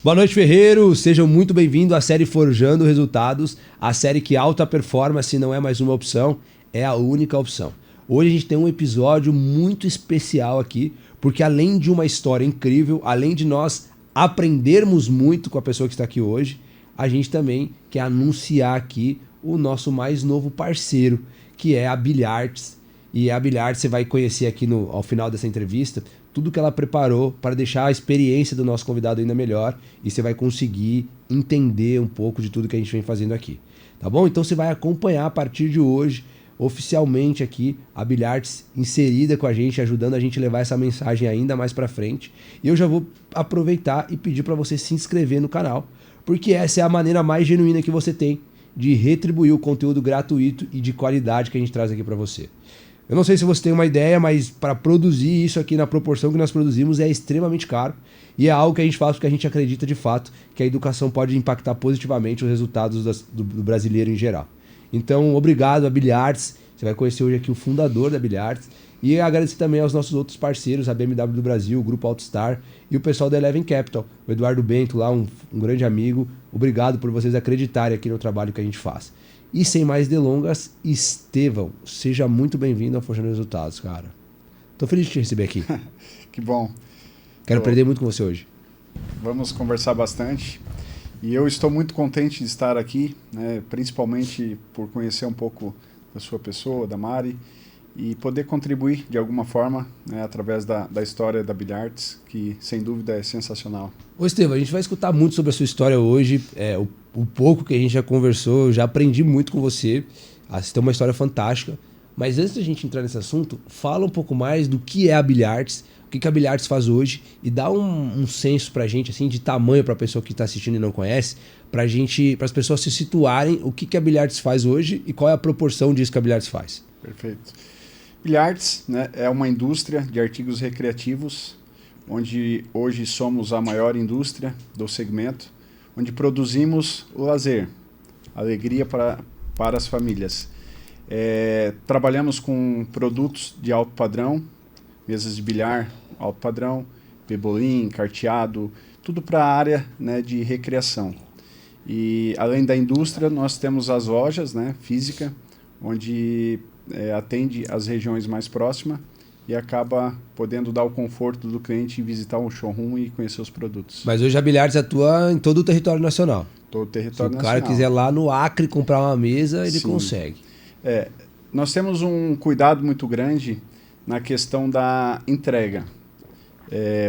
Boa noite, Ferreiros! Sejam muito bem-vindos à série Forjando Resultados, a série que alta performance não é mais uma opção, é a única opção. Hoje a gente tem um episódio muito especial aqui, porque além de uma história incrível, além de nós aprendermos muito com a pessoa que está aqui hoje, a gente também quer anunciar aqui o nosso mais novo parceiro, que é a Bilhards. E a Bilhards você vai conhecer aqui ao final dessa entrevista tudo que ela preparou para deixar a experiência do nosso convidado ainda melhor e você vai conseguir entender um pouco de tudo que a gente vem fazendo aqui. Tá bom? Então você vai acompanhar a partir de hoje, oficialmente aqui, a Bilhards inserida com a gente, ajudando a gente a levar essa mensagem ainda mais para frente. E eu já vou aproveitar e pedir para você se inscrever no canal, porque essa é a maneira mais genuína que você tem de retribuir o conteúdo gratuito e de qualidade que a gente traz aqui para você. Eu não sei se você tem uma ideia, mas para produzir isso aqui na proporção que nós produzimos é extremamente caro. E é algo que a gente faz porque a gente acredita de fato que a educação pode impactar positivamente os resultados do brasileiro em geral. Então, obrigado a Bilhards. Você vai conhecer hoje aqui o fundador da Bilhards. E agradecer também aos nossos outros parceiros, a BMW do Brasil, o Grupo Altstar e o pessoal da Eleven Capital. O Eduardo Bento lá, um grande amigo. Obrigado por vocês acreditarem aqui no trabalho que a gente faz. E sem mais delongas, Estevão, seja muito bem-vindo ao Forjando Resultados, cara. Tô feliz de te receber aqui. Que bom. Quero aprender muito com você hoje. Vamos conversar bastante. E eu estou muito contente de estar aqui, né, principalmente por conhecer um pouco da sua pessoa, da Mari, e poder contribuir de alguma forma, né, através da história da Bilhards, que sem dúvida é sensacional. Ô Estevão, a gente vai escutar muito sobre a sua história hoje. O pouco que a gente já conversou, eu já aprendi muito com você. Você tem uma história fantástica. Mas antes da gente entrar nesse assunto, fala um pouco mais do que é a Bilhards, o que a Bilhards faz hoje e dá um senso pra gente, assim, de tamanho pra pessoa que está assistindo e não conhece, para as pessoas se situarem o que a Bilhards faz hoje e qual é a proporção disso que a Bilhards faz. Perfeito. Bilhards, né, é uma indústria de artigos recreativos, onde hoje somos a maior indústria do segmento, onde produzimos o lazer, alegria para as famílias. Trabalhamos com produtos de alto padrão, mesas de bilhar alto padrão, pebolim, carteado, tudo para a área, né, de recreação. E além da indústria, nós temos as lojas, né, física, onde atende as regiões mais próximas e acaba podendo dar o conforto do cliente visitar um showroom e conhecer os produtos. Mas hoje a Bilhards atua em todo o território nacional. Todo o território nacional. Se o cara quiser lá no Acre comprar uma mesa, ele Sim. consegue. Nós temos um cuidado muito grande na questão da entrega.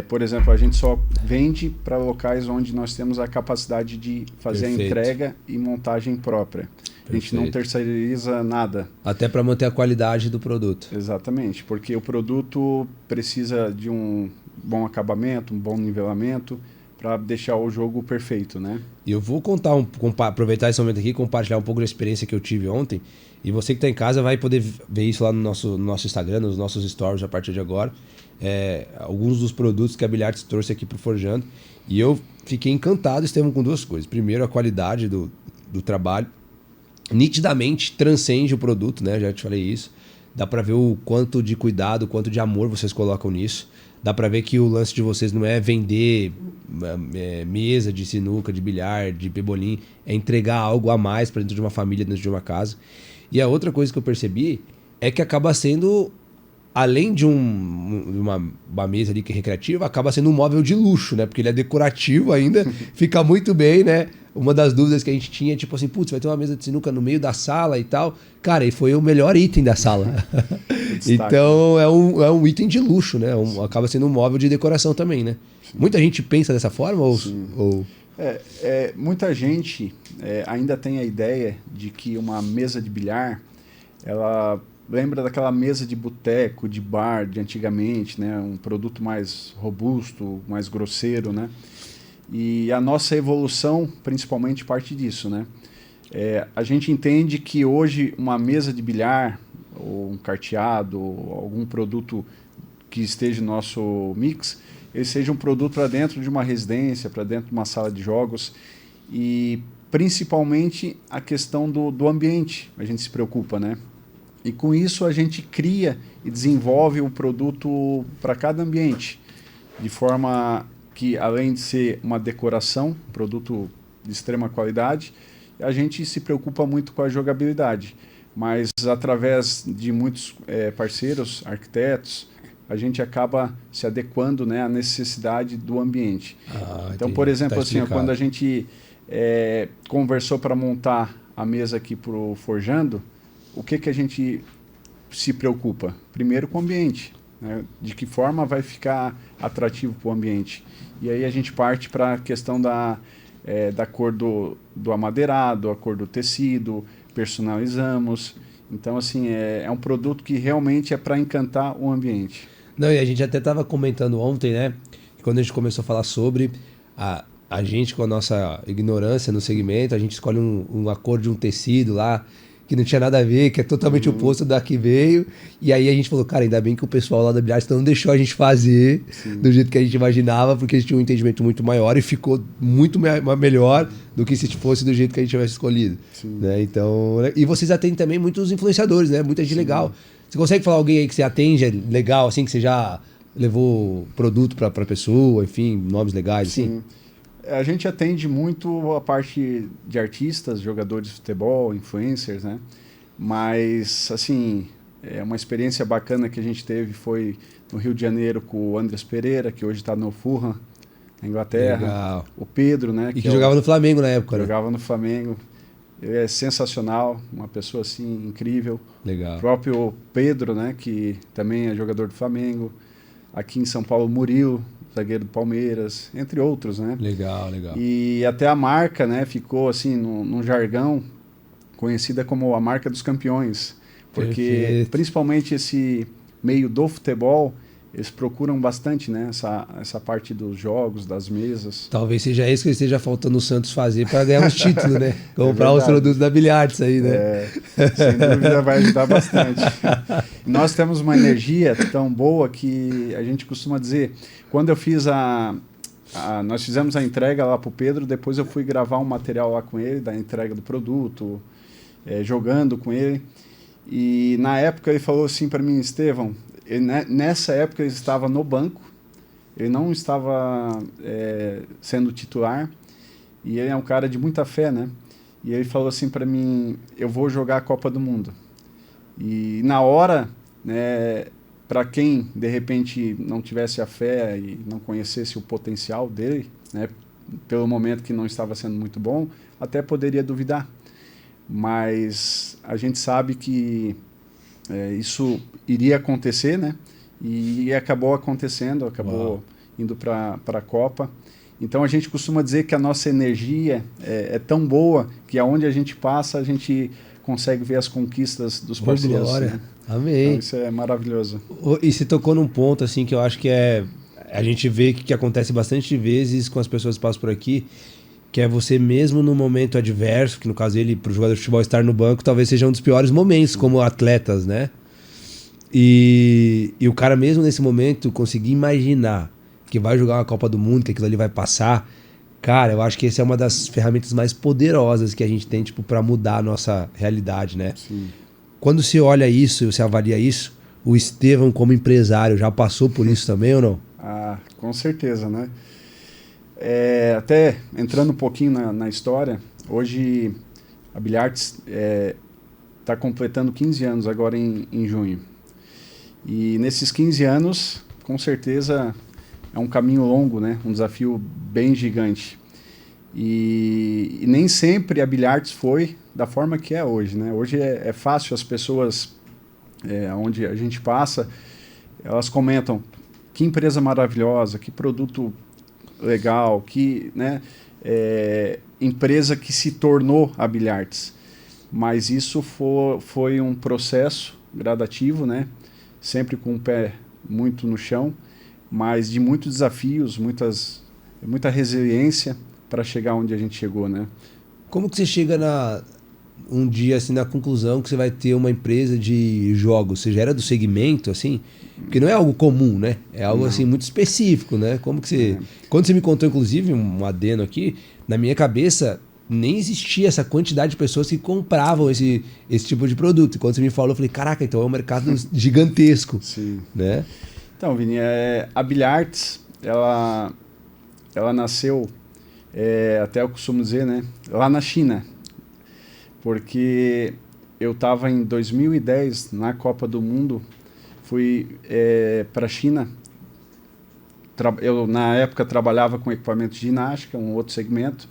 Por exemplo, a gente só vende para locais onde nós temos a capacidade de fazer a entrega e montagem própria. A gente não terceiriza nada. Até para manter a qualidade do produto. Exatamente, porque o produto precisa de um bom acabamento, um bom nivelamento, para deixar o jogo perfeito, né? E eu vou aproveitar esse momento aqui e compartilhar um pouco da experiência que eu tive ontem. E você que está em casa vai poder ver isso lá no nosso Instagram, nos nossos stories a partir de agora. Alguns dos produtos que a Bilhards trouxe aqui para o Forjando. E eu fiquei encantado, Estevão, com duas coisas. Primeiro, a qualidade do trabalho. Nitidamente transcende o produto, né? Já te falei isso. Dá para ver o quanto de cuidado, o quanto de amor vocês colocam nisso. Dá para ver que o lance de vocês não é vender mesa de sinuca, de bilhar, de pebolim. É entregar algo a mais para dentro de uma família, dentro de uma casa. E a outra coisa que eu percebi é que acaba sendo, além de uma mesa ali que é recreativa, acaba sendo um móvel de luxo, né? Porque ele é decorativo ainda, fica muito bem, né? Uma das dúvidas que a gente tinha, tipo assim, putz, vai ter uma mesa de sinuca no meio da sala e tal. Cara, e foi o melhor item da sala. Então é um item de luxo, né? Acaba sendo um móvel de decoração também, né? Sim. Muita gente pensa dessa forma? Muita gente ainda tem a ideia de que uma mesa de bilhar, ela lembra daquela mesa de boteco, de bar de antigamente, né? Um produto mais robusto, mais grosseiro, né? E a nossa evolução, principalmente, parte disso, né? A gente entende que hoje uma mesa de bilhar, ou um carteado, ou algum produto que esteja no nosso mix, ele seja um produto para dentro de uma residência, para dentro de uma sala de jogos, e principalmente a questão do ambiente, a gente se preocupa, né? E com isso a gente cria e desenvolve o produto para cada ambiente, de forma que além de ser uma decoração, produto de extrema qualidade, a gente se preocupa muito com a jogabilidade. Mas através de muitos parceiros, arquitetos, a gente acaba se adequando, né, à necessidade do ambiente. Então, entendi. por exemplo, Tá assim, ó, quando a gente conversou para montar a mesa aqui para o Forjando, o que a gente se preocupa? Primeiro com o ambiente, né? De que forma vai ficar atrativo para o ambiente. E aí a gente parte para a questão da cor do amadeirado, a cor do tecido, personalizamos. Então, assim, é um produto que realmente é para encantar o ambiente. Não, e a gente até estava comentando ontem, né? Quando a gente começou a falar sobre a gente, com a nossa ignorância no segmento, a gente escolhe uma cor de um tecido lá que não tinha nada a ver, que é totalmente oposto da que veio. E aí a gente falou, cara, ainda bem que o pessoal lá da Bilhards não deixou a gente fazer do jeito que a gente imaginava, porque a gente tinha um entendimento muito maior e ficou muito melhor do que se fosse do jeito que a gente tivesse escolhido. Né? Então, e vocês atendem também muitos influenciadores, né? Muita gente legal. Você consegue falar alguém aí que você atende legal, assim, que você já levou produto para a pessoa, enfim, nomes legais, assim? A gente atende muito a parte de artistas, jogadores de futebol, influencers, né? Mas, assim, uma experiência bacana que a gente teve foi no Rio de Janeiro com o Andrés Pereira, que hoje está no Fulham, na Inglaterra. Legal. O Pedro, né? E que jogava no Flamengo na época, né? Jogava no Flamengo. Ele é sensacional, uma pessoa, assim, incrível. Legal. O próprio Pedro, né? Que também é jogador do Flamengo. Aqui em São Paulo, Murilo, zagueiro do Palmeiras, entre outros, né? Legal, legal. E até a marca, né, ficou assim, num jargão, conhecida como a marca dos campeões. Porque, principalmente esse meio do futebol, eles procuram bastante, né, essa parte dos jogos, das mesas. Talvez seja isso que esteja faltando o Santos fazer para ganhar uns títulos, né? Comprar os produtos da Bilhards aí, né? Sem dúvida vai ajudar bastante. Nós temos uma energia tão boa que a gente costuma dizer, quando eu fiz nós fizemos a entrega lá para o Pedro, depois eu fui gravar um material lá com ele, da entrega do produto, jogando com ele. E na época ele falou assim para mim, Estevão, nessa época ele estava no banco, ele não estava sendo titular, e ele é um cara de muita fé, né? E ele falou assim para mim, eu vou jogar a Copa do Mundo. E na hora, né, para quem de repente não tivesse a fé e não conhecesse o potencial dele, né, pelo momento que não estava sendo muito bom, até poderia duvidar. Mas a gente sabe que isso iria acontecer, né? E acabou acontecendo, acabou indo para a Copa. Então a gente costuma dizer que a nossa energia é tão boa que aonde a gente passa a gente consegue ver as conquistas dos parceiros. Glória. Né? Amém. Então isso é maravilhoso. E você tocou num ponto assim que eu acho que a gente vê que acontece bastante vezes com as pessoas que passam por aqui, que é você mesmo no momento adverso, que no caso ele, para o jogador de futebol estar no banco, talvez seja um dos piores momentos como atletas, né? E o cara mesmo nesse momento conseguir imaginar que vai jogar uma Copa do Mundo, que aquilo ali vai passar, cara, eu acho que essa é uma das ferramentas mais poderosas que a gente tem, tipo, para mudar a nossa realidade, né? Sim. Quando você olha isso, você avalia isso, o Estevão como empresário já passou por isso também ou não? Ah, com certeza, né? Até entrando um pouquinho na história, hoje a Bilhards está completando 15 anos agora em junho. E nesses 15 anos, com certeza, é um caminho longo, né? Um desafio bem gigante. E nem sempre a Bilhards foi da forma que é hoje, né? Hoje é fácil, as pessoas, onde a gente passa, elas comentam que empresa maravilhosa, que produto legal, que, né, empresa que se tornou a Bilhards. Mas isso foi um processo gradativo, né? Sempre com o pé muito no chão, mas de muitos desafios, muita resiliência para chegar onde a gente chegou, né? Como que você chega um dia assim na conclusão que você vai ter uma empresa de jogos? Você já era do segmento, assim? Porque não é algo comum, né? É algo assim muito específico, né? Como que você... Quando você me contou, inclusive, um adendo aqui, na minha cabeça nem existia essa quantidade de pessoas que compravam esse tipo de produto. E quando você me falou, eu falei, caraca, então é um mercado gigantesco. Sim. Né? Então, Vini, a Bilhards, ela ela nasceu, até eu costumo dizer, né, lá na China, porque eu estava em 2010 na Copa do Mundo, fui para a China. Eu, na época, trabalhava com equipamento de ginástica, um outro segmento,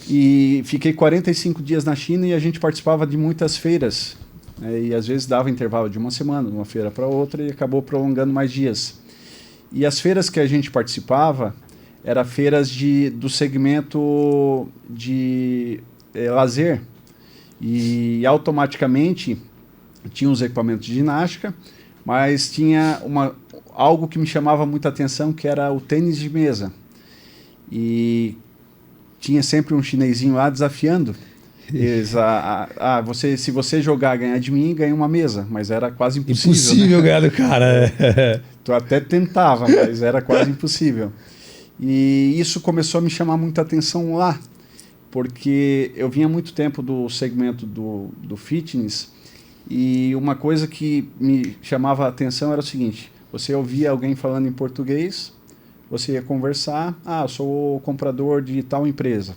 e fiquei 45 dias na China e a gente participava de muitas feiras, né, e às vezes dava intervalo de uma semana, de uma feira para outra, e acabou prolongando mais dias. E as feiras que a gente participava eram feiras do segmento de lazer, e automaticamente tinha os equipamentos de ginástica, mas tinha algo que me chamava muita atenção, que era o tênis de mesa. E tinha sempre um chinesinho lá desafiando. Se você jogar, ganhar de mim, ganha uma mesa. Mas era quase impossível. Impossível, né? Ganhar do cara. Tu até tentava, mas era quase impossível. E isso começou a me chamar muita atenção lá, porque eu vinha há muito tempo do segmento do fitness, e uma coisa que me chamava a atenção era o seguinte: você ouvia alguém falando em português, você ia conversar, eu sou o comprador de tal empresa.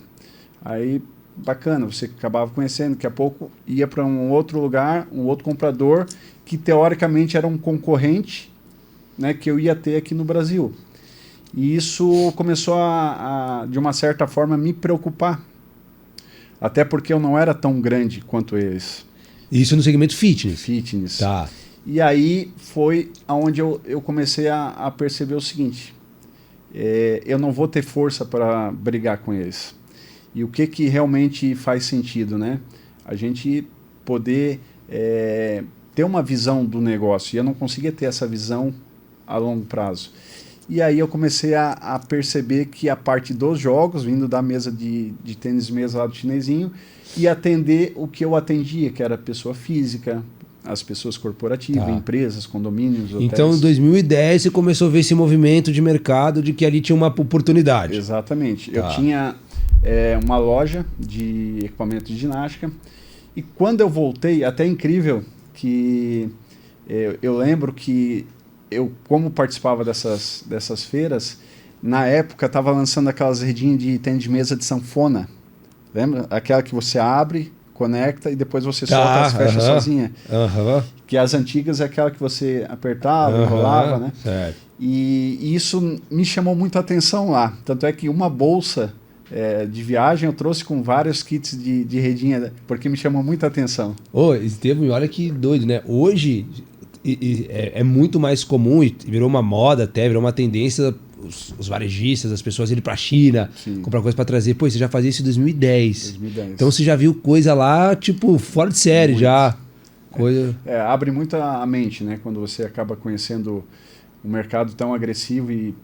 Aí, bacana, você acabava conhecendo, daqui a pouco ia para um outro lugar, um outro comprador, que teoricamente era um concorrente, né, que eu ia ter aqui no Brasil. E isso começou de uma certa forma, me preocupar. Até porque eu não era tão grande quanto eles. Isso no segmento fitness? Fitness. Tá. E aí foi onde eu comecei a perceber o seguinte: eu não vou ter força para brigar com eles. E o que realmente faz sentido, né? A gente poder ter uma visão do negócio. E eu não conseguia ter essa visão a longo prazo. E aí eu comecei a perceber que a parte dos jogos, vindo da mesa de tênis mesa lá do chinesinho, ia atender o que eu atendia, que era pessoa física, as pessoas corporativas, empresas, condomínios, hotéis. Então, em 2010, você começou a ver esse movimento de mercado, de que ali tinha uma oportunidade. Exatamente. Eu tinha uma loja de equipamento de ginástica, e quando eu voltei, até incrível que eu lembro que eu, como participava dessas feiras, na época estava lançando aquelas redinhas de tênis de mesa de sanfona. Lembra? Aquela que você abre, conecta e depois você solta e fecha sozinha. Que as antigas é aquela que você apertava, enrolava, né? Certo. E isso me chamou muito a atenção lá. Tanto é que uma bolsa de viagem eu trouxe com vários kits de redinha, porque me chamou muita atenção. Estevam, olha que doido, né? Hoje é muito mais comum, e virou uma moda até, virou uma tendência, os varejistas, as pessoas irem pra China, comprar coisa pra trazer. Pô, você já fazia isso em 2010. Então você já viu coisa lá, tipo, fora de série muito. Já. Coisa... abre muito a mente, né? Quando você acaba conhecendo um mercado tão agressivo e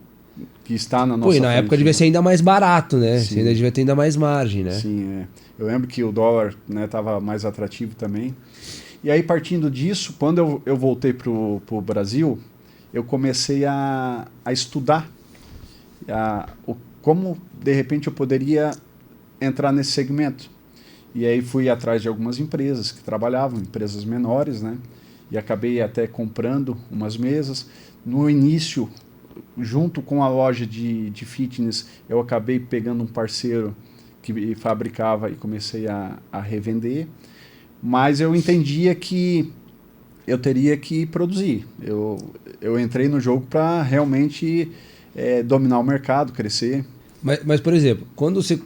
que está na nossa frente. Na época devia ser ainda mais barato, né? Sim. Você ainda devia ter ainda mais margem, né? Sim, Eu lembro que o dólar, né, tava mais atrativo também. E aí, partindo disso, quando eu voltei para o Brasil, eu comecei a estudar como, de repente, eu poderia entrar nesse segmento. E aí fui atrás de algumas empresas que trabalhavam, empresas menores, né? E acabei até comprando umas mesas. No início, junto com a loja de fitness, eu acabei pegando um parceiro que fabricava e comecei a revender. Mas eu entendia que eu teria que produzir. Eu entrei no jogo para realmente dominar o mercado, crescer. Mas, por exemplo,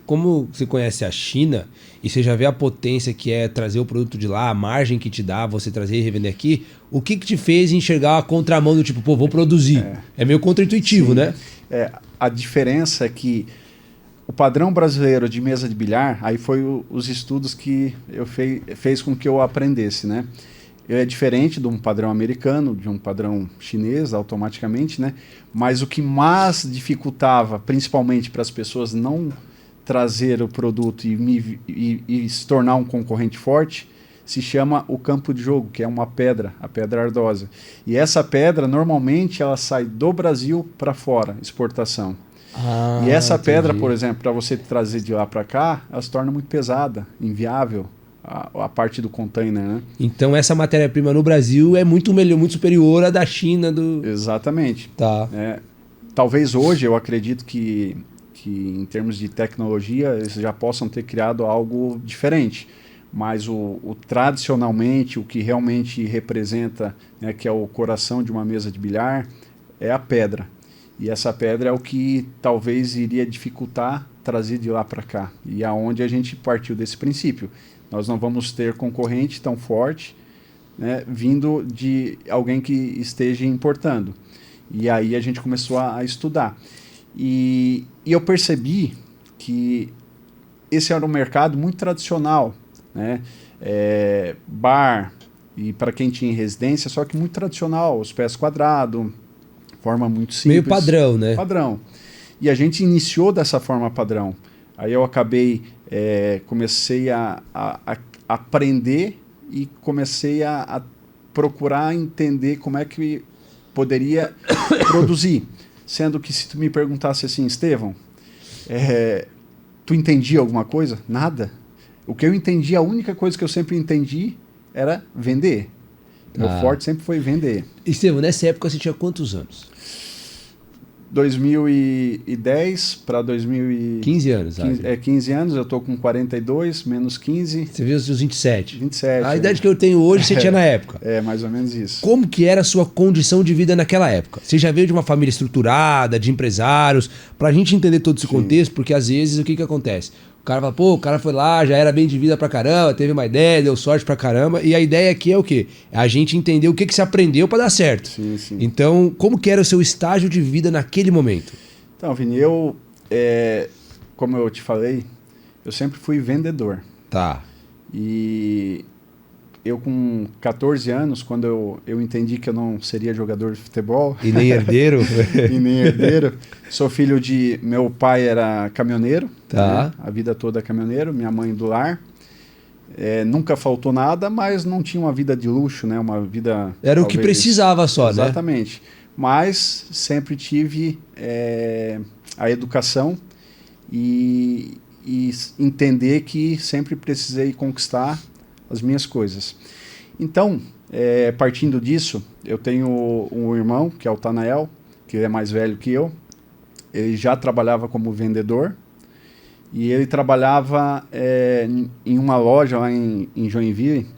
como você conhece a China e você já vê a potência que é trazer o produto de lá, a margem que te dá você trazer e revender aqui, o que te fez enxergar a contramão do tipo, pô, vou produzir? É meio contraintuitivo, né? A diferença é que o padrão brasileiro de mesa de bilhar, aí foi os estudos que fez com que eu aprendesse, né? É diferente de um padrão americano, de um padrão chinês, automaticamente, né? Mas o que mais dificultava, principalmente para as pessoas não trazer o produto e se tornar um concorrente forte, se chama o campo de jogo, que é uma pedra, a pedra ardosa. E essa pedra, normalmente, ela sai do Brasil para fora, exportação. E essa pedra, por exemplo, para você trazer de lá para cá, ela se torna muito pesada, inviável, a parte do container, né? Então essa matéria-prima no Brasil é muito melhor, muito superior à da China. Exatamente. Tá. talvez hoje eu acredito que em termos de tecnologia eles já possam ter criado algo diferente. Mas o tradicionalmente, o que realmente representa, né, que é o coração de uma mesa de bilhar, é a pedra. E essa pedra é o que talvez iria dificultar trazer de lá para cá. E aonde a gente partiu desse princípio. Nós não vamos ter concorrente tão forte, né, vindo de alguém que esteja importando. E aí a gente começou a estudar. E eu percebi que esse era um mercado muito tradicional, né? Bar, e para quem tinha em residência, só que muito tradicional, os pés quadrados, forma muito simples. Meio padrão, né? Padrão. E a gente iniciou dessa forma padrão. Aí eu acabei, comecei a aprender e comecei a procurar entender como é que poderia produzir. Sendo que se tu me perguntasse assim, Estevão, tu entendia alguma coisa? Nada. O que eu entendi, a única coisa que eu sempre entendi era vender. Meu forte sempre foi vender. Estevão, nessa época você tinha quantos anos? 2010 para 2015. 15 anos. 15 anos, eu estou com 42, menos 15. Você viu os seus 27. 27. A idade que eu tenho hoje você tinha na época. Mais ou menos isso. Como que era a sua condição de vida naquela época? Você já veio de uma família estruturada, de empresários, pra gente entender todo esse contexto, porque às vezes o que acontece? O cara fala, pô, o cara foi lá, já era bem de vida pra caramba, teve uma ideia, deu sorte pra caramba, e a ideia aqui é o quê? É a gente entender o que você aprendeu pra dar certo. Sim, sim. Então, como que era o seu estágio de vida naquele momento? Então, Vini, como eu te falei, eu sempre fui vendedor. Tá. E eu com 14 anos, quando eu entendi que eu não seria jogador de futebol... E nem herdeiro? E nem herdeiro. Sou filho de... Meu pai era caminhoneiro. Tá. Né? A vida toda caminhoneiro. Minha mãe do lar. Nunca faltou nada, mas não tinha uma vida de luxo, né? Uma vida... Era o que precisava só, né? Exatamente. Mas sempre tive a educação e entender que sempre precisei conquistar as minhas coisas. Então, partindo disso, eu tenho um irmão, que é o Tanael, que é mais velho que eu. Ele já trabalhava como vendedor e ele trabalhava em uma loja lá em Joinville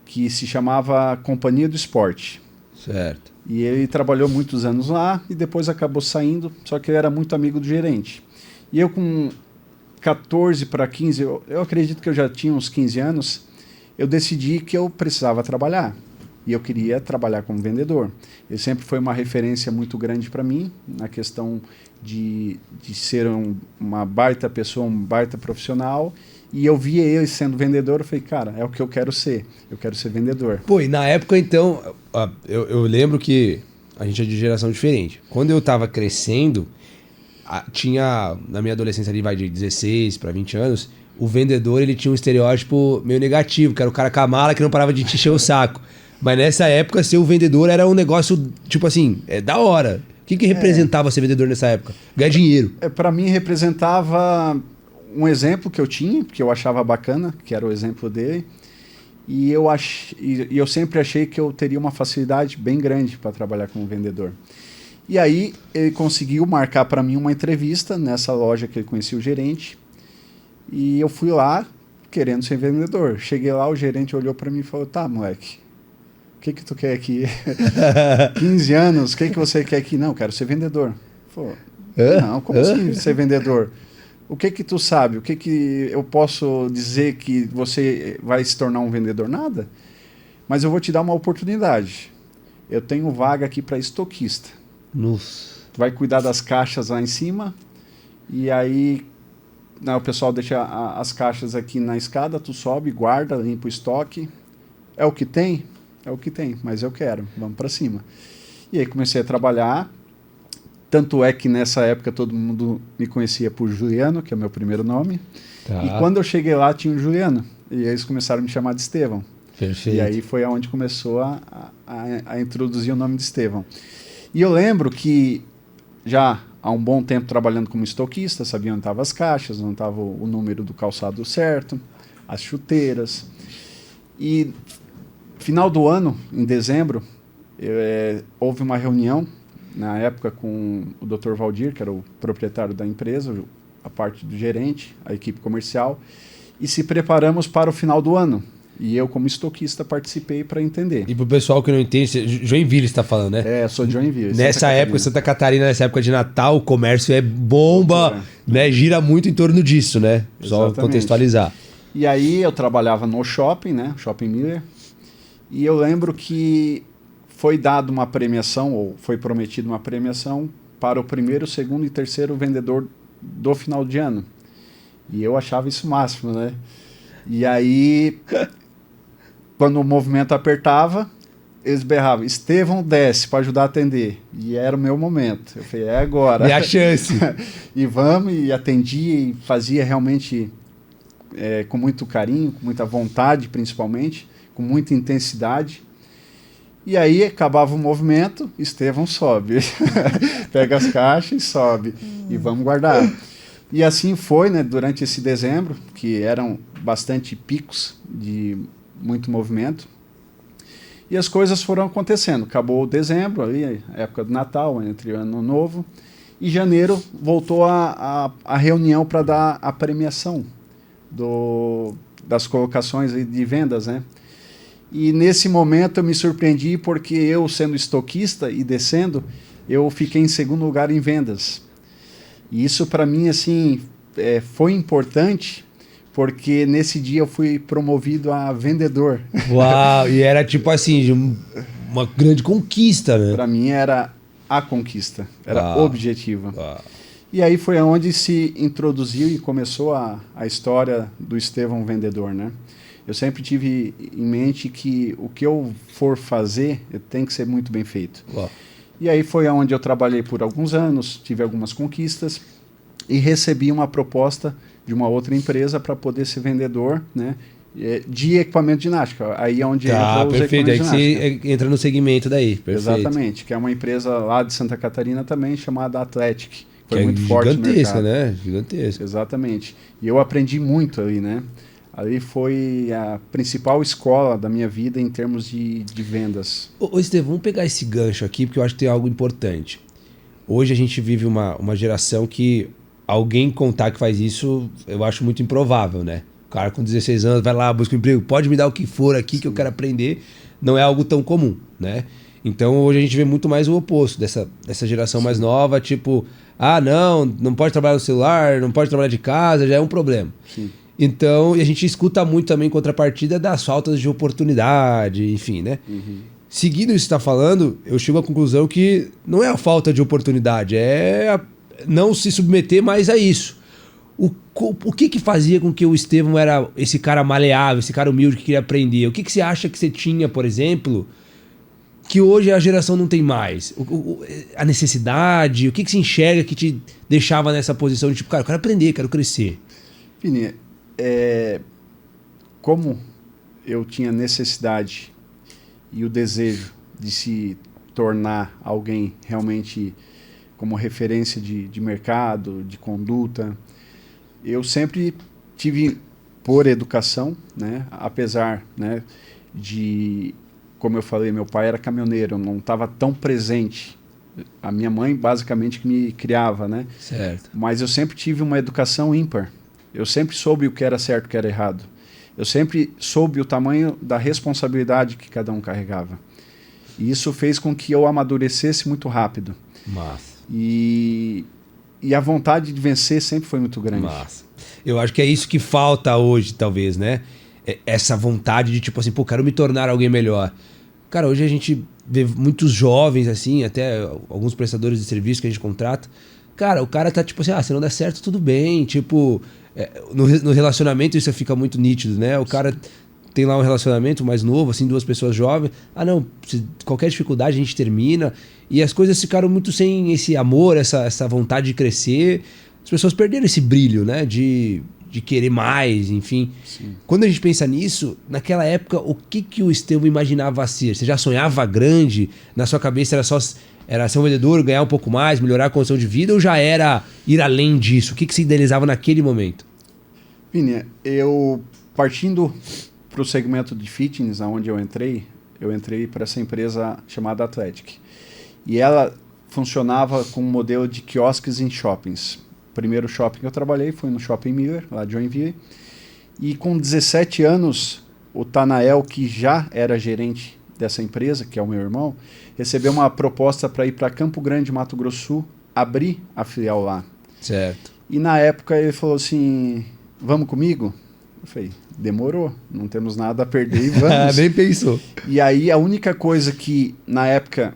que se chamava Companhia do Esporte. Certo. E ele trabalhou muitos anos lá e depois acabou saindo, só que ele era muito amigo do gerente. E eu com 14 para 15, eu acredito que eu já tinha uns 15 anos, eu decidi que eu precisava trabalhar. E eu queria trabalhar como vendedor. Ele sempre foi uma referência muito grande para mim, na questão de ser uma baita pessoa, um baita profissional. E eu via ele sendo vendedor, eu falei, cara, é o que eu quero ser. Eu quero ser vendedor. Pô, e na época, então, eu lembro que a gente é de geração diferente. Quando eu tava crescendo, tinha, na minha adolescência ali, vai de 16 para 20 anos, o vendedor, ele tinha um estereótipo meio negativo, que era o cara com a mala que não parava de te encher o saco. Mas nessa época, ser o vendedor era um negócio, tipo assim, da hora. O que representava ser vendedor nessa época? Ganhar dinheiro. Para mim, representava um exemplo que eu tinha, que eu achava bacana, que era o exemplo dele. E eu sempre achei que eu teria uma facilidade bem grande para trabalhar como vendedor. E aí, ele conseguiu marcar para mim uma entrevista nessa loja que ele conhecia o gerente. E eu fui lá querendo ser vendedor. Cheguei lá, o gerente olhou para mim e falou, tá, moleque, o que tu quer aqui? 15 anos, o que você quer aqui? Não, eu quero ser vendedor. Falei, não, como assim ser vendedor? O que tu sabe? O que eu posso dizer que você vai se tornar um vendedor? Nada. Mas eu vou te dar uma oportunidade. Eu tenho vaga aqui para estoquista. Nossa. Tu vai cuidar das caixas lá em cima e aí o pessoal deixa as caixas aqui na escada, tu sobe, guarda, limpa o estoque. É o que tem? É o que tem, mas eu quero, vamos para cima. E aí comecei a trabalhar, tanto é que nessa época todo mundo me conhecia por Juliano, que é o meu primeiro nome. Tá. E quando eu cheguei lá tinha o Juliano, e eles começaram a me chamar de Estevão. Perfeito. E aí foi aonde começou a introduzir o nome de Estevão. E eu lembro que já há um bom tempo trabalhando como estoquista, sabia onde estavam as caixas, onde estava o número do calçado certo, as chuteiras. E final do ano, em dezembro, houve uma reunião na época com o Dr. Valdir, que era o proprietário da empresa, a parte do gerente, a equipe comercial, e se preparamos para o final do ano. E eu, como estoquista, participei para entender. E pro pessoal que não entende, Joinville está falando, né? É, sou de Joinville. Nessa época, Santa Catarina, nessa época de Natal, o comércio é bomba, né? Gira muito em torno disso, né? Só contextualizar. E aí eu trabalhava no shopping, né? Shopping Miller. E eu lembro que foi dada uma premiação, ou foi prometida uma premiação para o primeiro, segundo e terceiro vendedor do final de ano. E eu achava isso o máximo, né? E aí, quando o movimento apertava, eles berravam, Estevão desce para ajudar a atender. E era o meu momento. Eu falei, é agora. É a chance. E vamos, e atendia, e fazia realmente com muito carinho, com muita vontade, principalmente, com muita intensidade. E aí, acabava o movimento, Estevão sobe. Pega as caixas e sobe. E vamos guardar. E assim foi, né, durante esse dezembro, que eram bastante picos de muito movimento. E as coisas foram acontecendo. Acabou dezembro, ali, a época do Natal, entre o Ano Novo. E janeiro voltou a reunião para dar a premiação das colocações de vendas, né? E nesse momento eu me surpreendi porque eu, sendo estoquista e descendo, eu fiquei em segundo lugar em vendas. E isso para mim assim foi importante porque nesse dia eu fui promovido a vendedor. Uau, e era tipo assim, uma grande conquista, né? Para mim era a conquista, era objetiva. Uau. E aí foi onde se introduziu e começou a história do Estevão Vendedor, né? Eu sempre tive em mente que o que eu for fazer tem que ser muito bem feito. Uau. E aí foi onde eu trabalhei por alguns anos, tive algumas conquistas e recebi uma proposta de uma outra empresa para poder ser vendedor, né, de equipamento de ginástica. Aí é onde entra os perfeito. equipamentos de ginástica. Aí você entra no segmento daí. Perfeito. Exatamente, que é uma empresa lá de Santa Catarina também chamada Athletic. Foi que muito é forte no gigantesca, mercado. né? Gigantesca. Exatamente. E eu aprendi muito ali, né? Ali foi a principal escola da minha vida em termos de vendas. Ô Estevão, vamos pegar esse gancho aqui, porque eu acho que tem algo importante. Hoje a gente vive uma geração que alguém contar que faz isso, eu acho muito improvável, né? O cara com 16 anos vai lá, busca um emprego, pode me dar o que for aqui que eu quero aprender, não é algo tão comum, né? Então hoje a gente vê muito mais o oposto dessa geração mais nova, tipo, não pode trabalhar no celular, não pode trabalhar de casa, já é um problema. Sim. Então, e a gente escuta muito também em contrapartida das faltas de oportunidade, enfim, né? Uhum. Seguindo isso que você está falando, eu chego à conclusão que não é a falta de oportunidade, não se submeter mais a isso. O que fazia com que o Estevão era esse cara maleável, esse cara humilde que queria aprender? O que você acha que você tinha, por exemplo, que hoje a geração não tem mais? A necessidade, o que você enxerga que te deixava nessa posição de tipo, cara, eu quero aprender, quero crescer? Vini, como eu tinha necessidade e o desejo de se tornar alguém realmente como referência de mercado, de conduta, eu sempre tive por educação, né, apesar, né, de, como eu falei, meu pai era caminhoneiro, eu não estava tão presente. A minha mãe basicamente que me criava, né? Certo. Mas eu sempre tive uma educação ímpar. Eu sempre soube o que era certo e o que era errado. Eu sempre soube o tamanho da responsabilidade que cada um carregava. E isso fez com que eu amadurecesse muito rápido. Massa. E a vontade de vencer sempre foi muito grande. Massa. Eu acho que é isso que falta hoje, talvez, né? Essa vontade de, tipo assim, pô, quero me tornar alguém melhor. Cara, hoje a gente vê muitos jovens, assim, até alguns prestadores de serviço que a gente contrata. Cara, o cara tá tipo assim, se não der certo, tudo bem. Tipo, no relacionamento isso fica muito nítido, né? O cara tem lá um relacionamento mais novo, assim, duas pessoas jovens. Qualquer dificuldade a gente termina. E as coisas ficaram muito sem esse amor, essa vontade de crescer. As pessoas perderam esse brilho, né? De querer mais, enfim. Sim. Quando a gente pensa nisso, naquela época, o que o Estevão imaginava ser? Você já sonhava grande? Na sua cabeça era ser um vendedor, ganhar um pouco mais, melhorar a condição de vida, ou já era ir além disso? O que você idealizava naquele momento? Vini, eu partindo para o segmento de fitness, onde eu entrei para essa empresa chamada Athletic. E ela funcionava com um modelo de quiosques em shoppings. O primeiro shopping que eu trabalhei foi no Shopping Miller, lá de Joinville. E com 17 anos, o Tanael, que já era gerente dessa empresa, que é o meu irmão, recebeu uma proposta para ir para Campo Grande, Mato Grosso do Sul, abrir a filial lá. Certo. E na época ele falou assim, vamos comigo? Eu falei, demorou, não temos nada a perder e vamos. Nem pensou. E aí a única coisa que na época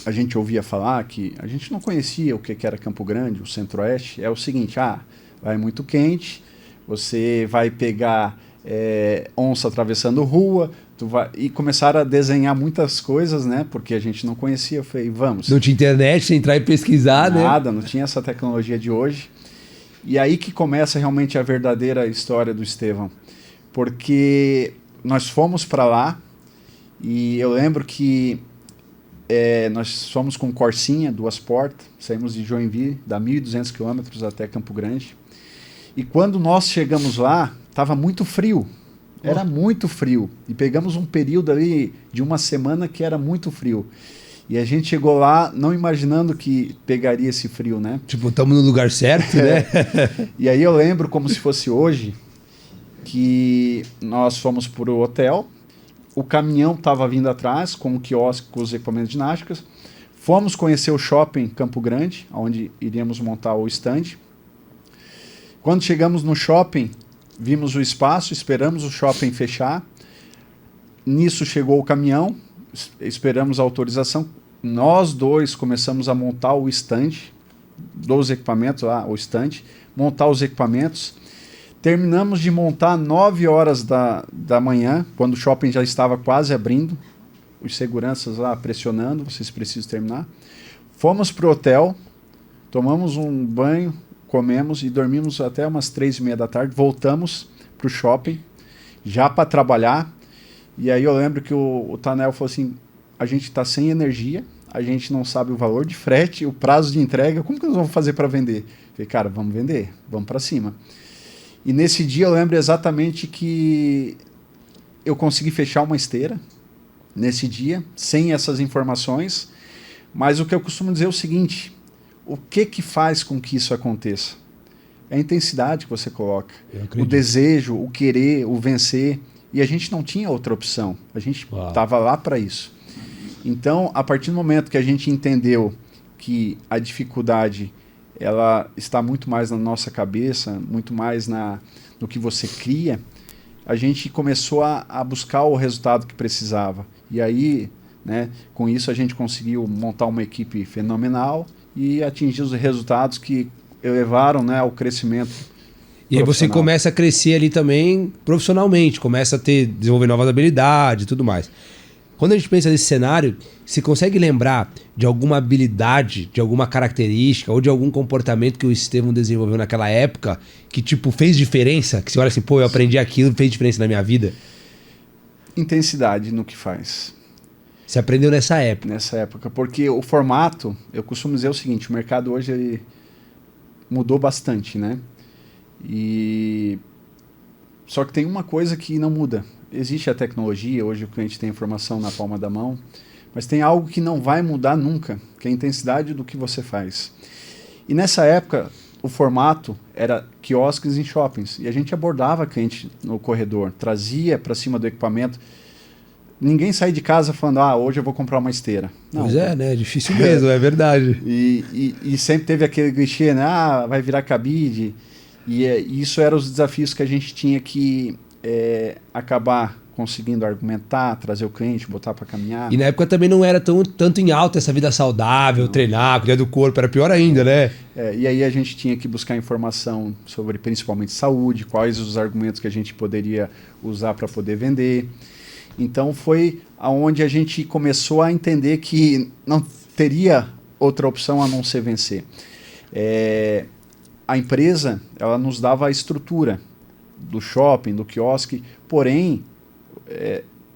a gente ouvia falar, que a gente não conhecia o que era Campo Grande, o Centro-Oeste, é o seguinte, vai muito quente, você vai pegar onça atravessando rua, e começaram a desenhar muitas coisas, né? Porque a gente não conhecia. Eu falei, vamos. Não tinha internet, sem entrar e pesquisar, né? Nada, não tinha essa tecnologia de hoje. E aí que começa realmente a verdadeira história do Estevão. Porque nós fomos para lá e eu lembro que nós fomos com Corsinha, 2 portas, saímos de Joinville, dá 1.200 quilômetros até Campo Grande. E quando nós chegamos lá, estava muito frio. Era muito frio. E pegamos um período ali de uma semana que era muito frio. E a gente chegou lá não imaginando que pegaria esse frio, né? Tipo, estamos no lugar certo, né? E aí eu lembro como se fosse hoje que nós fomos para o hotel, o caminhão estava vindo atrás com o quiosque, com os equipamentos de ginásticas. Fomos conhecer o shopping Campo Grande, onde iríamos montar o stand. Quando chegamos no shopping, vimos o espaço, esperamos o shopping fechar. Nisso chegou o caminhão, esperamos a autorização. Nós dois começamos a montar o stand dos equipamentos, o stand, montar os equipamentos. Terminamos de montar 9 horas da manhã, quando o shopping já estava quase abrindo. Os seguranças lá pressionando, vocês precisam terminar. Fomos para o hotel, tomamos um banho, comemos e dormimos até umas 3:30 da tarde. Voltamos para o shopping, já para trabalhar. E aí eu lembro que o Tanael falou assim, a gente está sem energia, a gente não sabe o valor de frete, o prazo de entrega, como que nós vamos fazer para vender? Eu falei, cara, vamos vender, vamos para cima. E nesse dia eu lembro exatamente que eu consegui fechar uma esteira, nesse dia, sem essas informações. Mas o que eu costumo dizer é o seguinte, o que faz com que isso aconteça? É a intensidade que você coloca, o desejo, o querer, o vencer. E a gente não tinha outra opção, a gente estava lá para isso. Então, a partir do momento que a gente entendeu que a dificuldade ela está muito mais na nossa cabeça, muito mais no que você cria, a gente começou a buscar o resultado que precisava. E aí, né, com isso, a gente conseguiu montar uma equipe fenomenal e atingir os resultados que elevaram, né, ao crescimento. E aí você começa a crescer ali também profissionalmente, começa a desenvolver novas habilidades e tudo mais. Quando a gente pensa nesse cenário, você consegue lembrar de alguma habilidade, de alguma característica ou de algum comportamento que o Estevão desenvolveu naquela época que tipo fez diferença? Que você olha assim, pô, eu aprendi aquilo, fez diferença na minha vida? Intensidade no que faz. Você aprendeu nessa época? Nessa época, porque o formato, eu costumo dizer o seguinte, o mercado hoje ele mudou bastante, né? Só que tem uma coisa que não muda. Existe a tecnologia, hoje o cliente tem informação na palma da mão, mas tem algo que não vai mudar nunca, que é a intensidade do que você faz. E nessa época, o formato era quiosques em shoppings, e a gente abordava cliente no corredor, trazia para cima do equipamento. Ninguém sai de casa falando, hoje eu vou comprar uma esteira. Não, pois é, né? É difícil mesmo, é verdade. E sempre teve aquele clichê, né? Vai virar cabide. E isso eram os desafios que a gente tinha que acabar conseguindo argumentar, trazer o cliente, botar para caminhar. E na época também não era tanto em alta essa vida saudável, treinar, cuidar do corpo, era pior ainda, né? E aí a gente tinha que buscar informação sobre principalmente saúde, quais os argumentos que a gente poderia usar para poder vender. Então foi aonde a gente começou a entender que não teria outra opção a não ser vencer. A empresa, ela nos dava a estrutura do shopping, do quiosque, porém,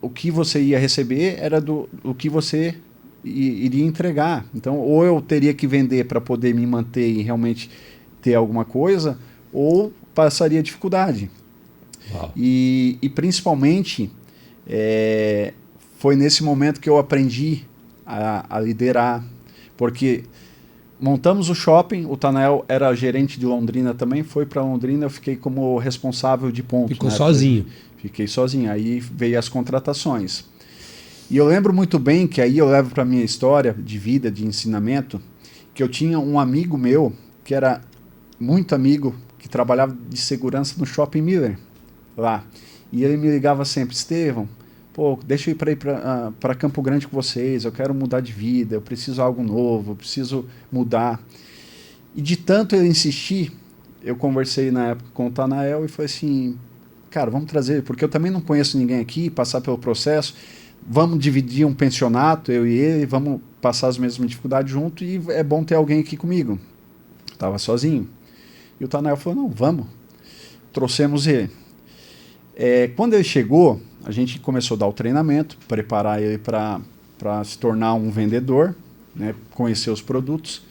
o que você ia receber era o que você iria entregar. Então, ou eu teria que vender para poder me manter e realmente ter alguma coisa, ou passaria dificuldade. E principalmente, foi nesse momento que eu aprendi a liderar, porque montamos o shopping, o Tanael era gerente de Londrina também, foi para Londrina, eu fiquei como responsável de ponto. Ficou sozinho. Fiquei sozinho, aí veio as contratações. E eu lembro muito bem que aí eu levo para minha história de vida, de ensinamento, que eu tinha um amigo meu, que era muito amigo, que trabalhava de segurança no Shopping Miller, lá. E ele me ligava sempre, Estevão, pô, deixa eu ir para Campo Grande com vocês, eu quero mudar de vida, eu preciso de algo novo, eu preciso mudar. E de tanto ele insistir, eu conversei na época com o Tanael e falei assim, cara, vamos trazer, porque eu também não conheço ninguém aqui, passar pelo processo, vamos dividir um pensionato, eu e ele, vamos passar as mesmas dificuldades junto e é bom ter alguém aqui comigo. Estava sozinho. E o Tanael falou, não, vamos. Trouxemos ele. Quando ele chegou, a gente começou a dar o treinamento, preparar ele para se tornar um vendedor, né, conhecer os produtos.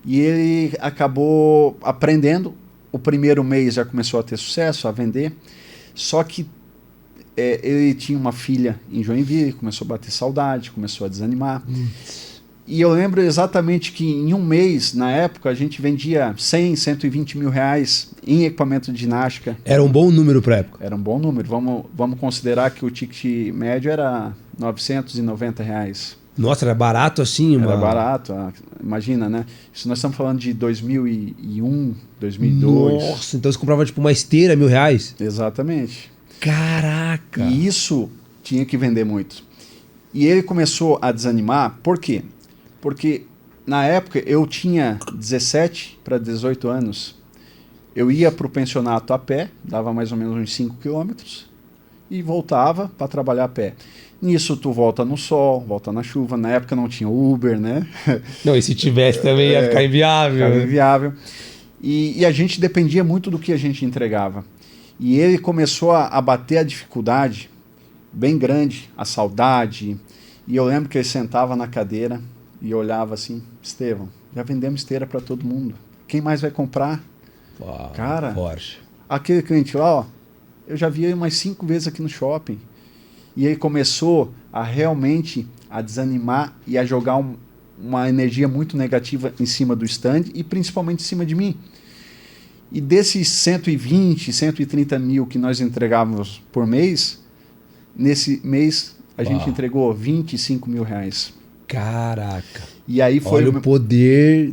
E ele acabou aprendendo. O primeiro mês já começou a ter sucesso, a vender. Só que ele tinha uma filha em Joinville, começou a bater saudade, começou a desanimar. E eu lembro exatamente que em um mês, na época, a gente vendia 100, 120 mil reais em equipamento de ginástica. Era um bom número para a época. Era um bom número. Vamos considerar que o ticket médio era 990 reais. Nossa, era barato assim? Era barato. Imagina, né? Isso nós estamos falando de 2001, 2002. Nossa, então você comprava tipo uma esteira, R$1.000? Exatamente. Caraca! E isso tinha que vender muito. E ele começou a desanimar, por quê? Porque na época eu tinha 17 para 18 anos. Eu ia para o pensionato a pé, dava mais ou menos uns 5 quilômetros, e voltava para trabalhar a pé. Nisso tu volta no sol, volta na chuva. Na época não tinha Uber, né? Não, e se tivesse também ia ficar inviável. Ficava inviável. E a gente dependia muito do que a gente entregava. E ele começou a bater a dificuldade bem grande, a saudade. E eu lembro que ele sentava na cadeira e olhava assim, Estevão, já vendemos esteira para todo mundo. Quem mais vai comprar? Uau, cara, forte. Aquele cliente lá, ó, eu já vi ele umas 5 vezes aqui no shopping. E ele começou a realmente a desanimar e a jogar uma energia muito negativa em cima do stand e principalmente em cima de mim. E desses 120, 130 mil que nós entregávamos por mês, nesse mês a gente entregou 25 mil reais. Caraca. E aí foi olha o poder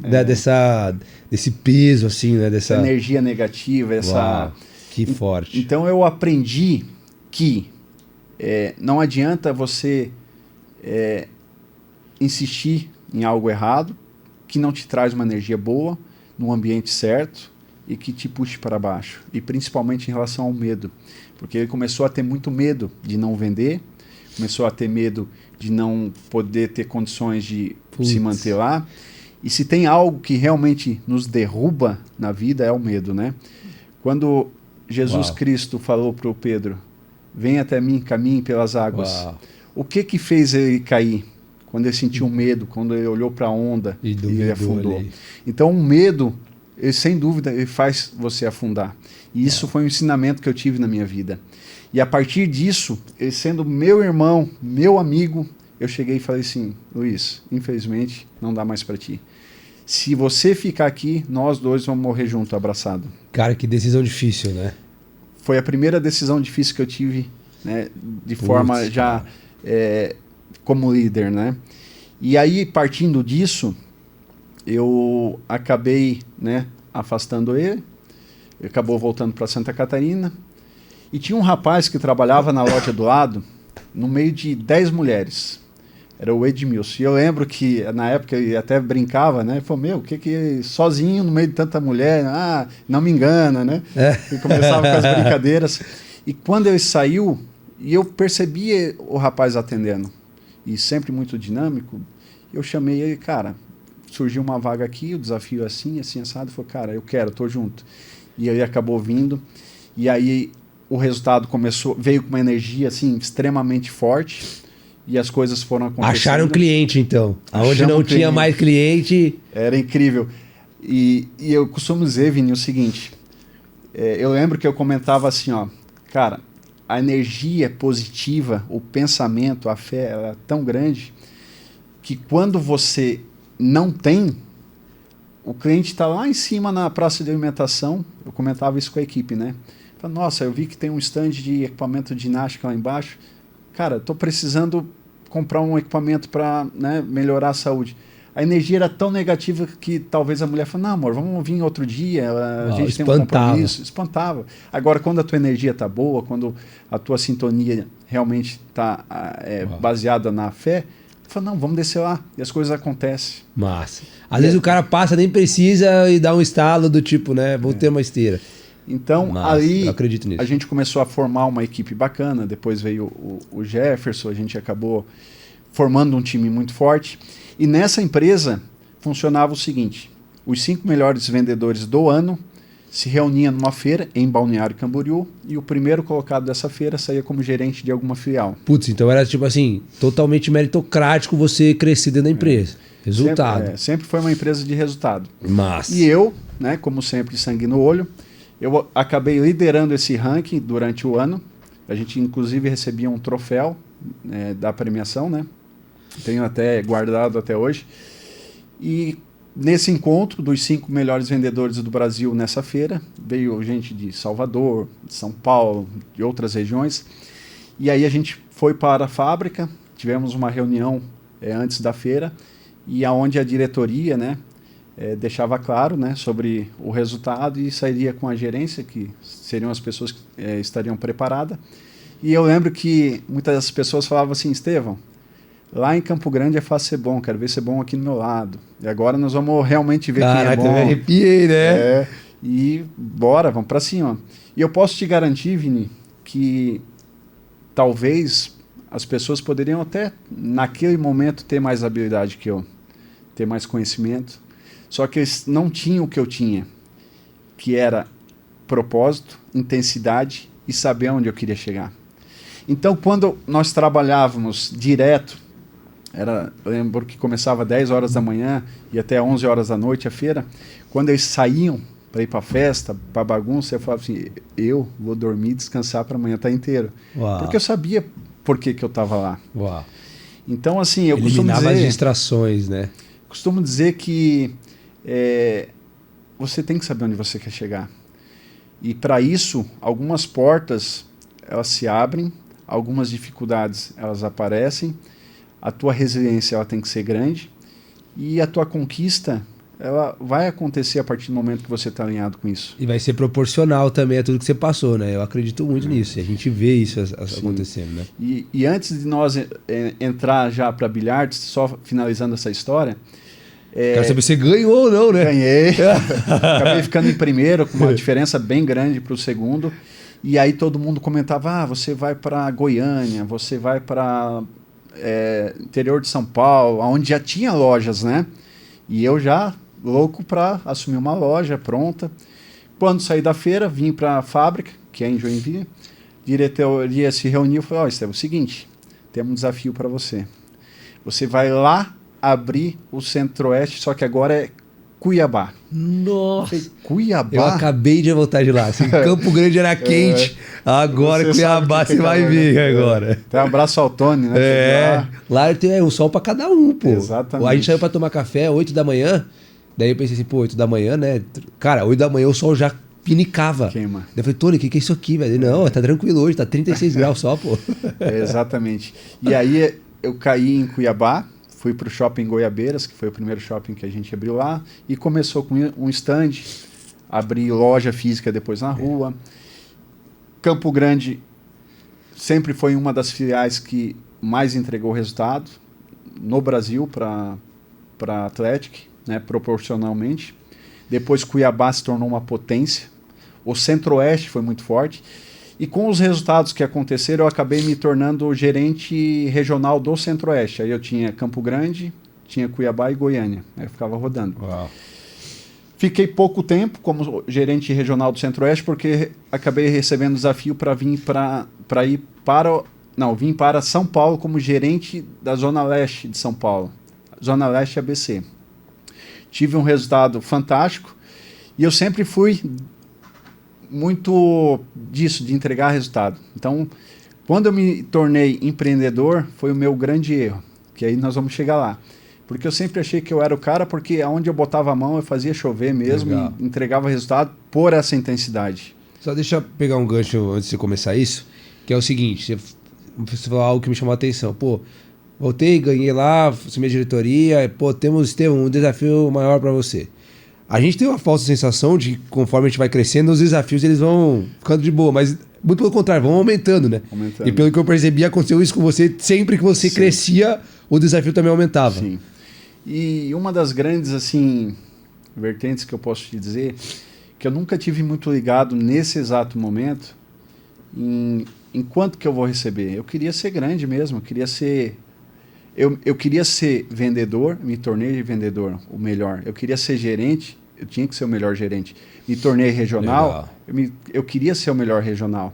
desse peso, assim, né? Dessa energia negativa, Uau, que forte. Então eu aprendi que não adianta você insistir em algo errado, que não te traz uma energia boa, no ambiente certo e que te puxe para baixo. E principalmente em relação ao medo. Porque ele começou a ter muito medo de não vender, começou a ter medo de não poder ter condições de se manter lá. E se tem algo que realmente nos derruba na vida é o medo, né? Quando Jesus Cristo falou para o Pedro, vem até mim, caminhe pelas águas. O que fez ele cair? Quando ele sentiu medo, quando ele olhou para a onda e ele afundou. Ali. Então o medo, ele, sem dúvida, ele faz você afundar. E isso foi um ensinamento que eu tive na minha vida. E a partir disso, ele sendo meu irmão, meu amigo, eu cheguei e falei assim, Luiz, infelizmente não dá mais para ti. Se você ficar aqui, nós dois vamos morrer junto, abraçado. Cara, que decisão difícil, né? Foi a primeira decisão difícil que eu tive, né, de forma já como líder, né? E aí, partindo disso, eu acabei, né, afastando ele, ele acabou voltando para Santa Catarina, e tinha um rapaz que trabalhava na loja do lado, no meio de 10 mulheres. Era o Edmilson. E eu lembro que, na época, ele até brincava, né? Ele falou, meu, sozinho no meio de tanta mulher, não me engana, né? E começava com as brincadeiras. E quando ele saiu, e eu percebi o rapaz atendendo, e sempre muito dinâmico, eu chamei ele, cara, surgiu uma vaga aqui, o desafio é assim, assim, assado. Ele falou, cara, eu quero, tô junto. E ele acabou vindo, e aí o resultado veio com uma energia assim extremamente forte e as coisas foram acontecendo. Acharam cliente, então. Aonde não tinha mais cliente. Era incrível. E eu costumo dizer, Vini, o seguinte, eu lembro que eu comentava assim, ó, cara, a energia positiva, o pensamento, a fé, ela é tão grande que quando você não tem, o cliente está lá em cima na praça de alimentação, eu comentava isso com a equipe, né? Fala, nossa, eu vi que tem um stand de equipamento de ginástica lá embaixo. Cara, estou precisando comprar um equipamento para, né, melhorar a saúde. A energia era tão negativa que talvez a mulher falou, não, amor, vamos vir outro dia, a gente tem um compromisso. Espantava. Agora, quando a tua energia está boa, quando a tua sintonia realmente está baseada na fé, fala, não, vamos descer lá. E as coisas acontecem. Massa. Às vezes o cara passa, nem precisa e dá um estalo do tipo, né, vou ter uma esteira. Então, Massa, ali eu acredito nisso. A gente começou a formar uma equipe bacana, depois veio o Jefferson, a gente acabou formando um time muito forte. E nessa empresa funcionava o seguinte, os 5 melhores vendedores do ano se reuniam numa feira em Balneário Camboriú e o primeiro colocado dessa feira saía como gerente de alguma filial. Putz, então era tipo assim, totalmente meritocrático você crescer dentro da empresa. Resultado. Sempre foi uma empresa de resultado. Massa. E eu, né, como sempre, sangue no olho, eu acabei liderando esse ranking durante o ano. A gente, inclusive, recebia um troféu da premiação, né? Tenho até guardado até hoje. E nesse encontro dos 5 melhores vendedores do Brasil nessa feira, veio gente de Salvador, de São Paulo, de outras regiões. E aí a gente foi para a fábrica, tivemos uma reunião antes da feira, e aonde a diretoria, né, deixava claro, né, sobre o resultado e sairia com a gerência, que seriam as pessoas que estariam preparadas. E eu lembro que muitas pessoas falavam assim, Estevão, lá em Campo Grande é fácil ser bom, quero ver ser bom aqui do meu lado. E agora nós vamos realmente ver quem é bom. Caraca, eu me arrepiei, né? E bora, vamos para cima. E eu posso te garantir, Vini, que talvez as pessoas poderiam até, naquele momento, ter mais habilidade que eu, ter mais conhecimento, só que eles não tinham o que eu tinha, que era propósito, intensidade e saber onde eu queria chegar. Então, quando nós trabalhávamos direto, eu lembro que começava às 10 horas da manhã e até 11 horas da noite a feira, quando eles saíam para ir para festa, para bagunça, eu falava assim, eu vou dormir e descansar para amanhã estar inteiro. Uau. Porque eu sabia por que eu estava lá. Uau. Então, assim, eu eliminava as distrações, né? Costumo dizer que você tem que saber onde você quer chegar. E para isso, algumas portas elas se abrem, algumas dificuldades elas aparecem, a tua resiliência ela tem que ser grande e a tua conquista ela vai acontecer a partir do momento que você está alinhado com isso. E vai ser proporcional também a tudo que você passou, né? Eu acredito muito nisso. E a gente vê isso acontecendo, né? E antes de nós entrar já para bilhares, só finalizando essa história... Quero saber se você ganhou ou não, né? Ganhei. Acabei ficando em primeiro, com uma diferença bem grande para o segundo. E aí todo mundo comentava, você vai para Goiânia, você vai para interior de São Paulo, onde já tinha lojas, né? E eu já louco para assumir uma loja pronta. Quando saí da feira, vim para a fábrica, que é em Joinville. A diretoria se reuniu e falou, Estevão, é o seguinte, temos um desafio para você. Você vai lá abrir o Centro-Oeste, só que agora é Cuiabá. Nossa! Falei, Cuiabá? Eu acabei de voltar de lá. Assim, Campo Grande era quente, agora Cuiabá você vai ver agora. Tem um abraço ao Tony, né? Lá tem um sol pra cada um, pô. Exatamente. A gente saiu pra tomar café 8 da manhã, daí eu pensei assim, pô, 8 da manhã, né? Cara, 8 da manhã o sol já pinicava. Queima. Daí eu falei, Tony, o que é isso aqui, velho? Não, tá tranquilo hoje, tá 36 graus só, pô. Exatamente. E aí eu caí em Cuiabá, fui para o shopping Goiabeiras, que foi o primeiro shopping que a gente abriu lá, e começou com um stand, abri loja física depois na rua. Campo Grande sempre foi uma das filiais que mais entregou resultado no Brasil para a Atlético, né, proporcionalmente. Depois Cuiabá se tornou uma potência. O Centro-Oeste foi muito forte. E com os resultados que aconteceram, eu acabei me tornando gerente regional do Centro-Oeste. Aí eu tinha Campo Grande, tinha Cuiabá e Goiânia. Aí eu ficava rodando. Uau. Fiquei pouco tempo como gerente regional do Centro-Oeste, porque acabei recebendo o desafio para vir para São Paulo como gerente da Zona Leste de São Paulo. Zona Leste ABC. Tive um resultado fantástico e eu sempre fui muito disso, de entregar resultado. Então, quando eu me tornei empreendedor, foi o meu grande erro. que aí nós vamos chegar lá. Porque eu sempre achei que eu era o cara, porque aonde eu botava a mão eu fazia chover mesmo. Legal. E entregava resultado por essa intensidade. Só deixa eu pegar um gancho antes de você começar isso, que é o seguinte, você falou algo que me chamou a atenção. Pô, voltei, ganhei lá, assumi a diretoria, pô, temos, Estevão, um desafio maior para você. A gente tem uma falsa sensação de que conforme a gente vai crescendo, os desafios eles vão ficando de boa, mas muito pelo contrário, vão aumentando, né? Aumentando. E pelo que eu percebi, aconteceu isso com você, sempre que você crescia, o desafio também aumentava. Sim. E uma das grandes, assim, vertentes que eu posso te dizer, que eu nunca tive muito ligado nesse exato momento, em quanto que eu vou receber. Eu queria ser grande mesmo, eu queria ser... Eu queria ser vendedor, me tornei vendedor, o melhor. Eu queria ser gerente, eu tinha que ser o melhor gerente. Me tornei regional, eu queria ser o melhor regional.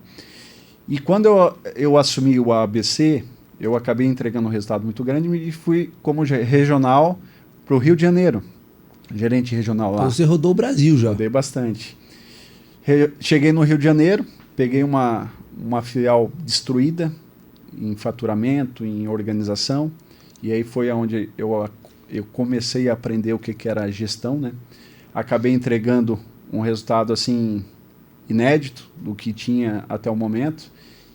E quando eu assumi o ABC, eu acabei entregando um resultado muito grande e fui como regional para o Rio de Janeiro, gerente regional lá. Então você rodou o Brasil já. Rodei bastante. Cheguei no Rio de Janeiro, peguei uma filial destruída em faturamento, em organização. E aí foi onde eu comecei a aprender o que era a gestão, né? Acabei entregando um resultado assim inédito do que tinha até o momento.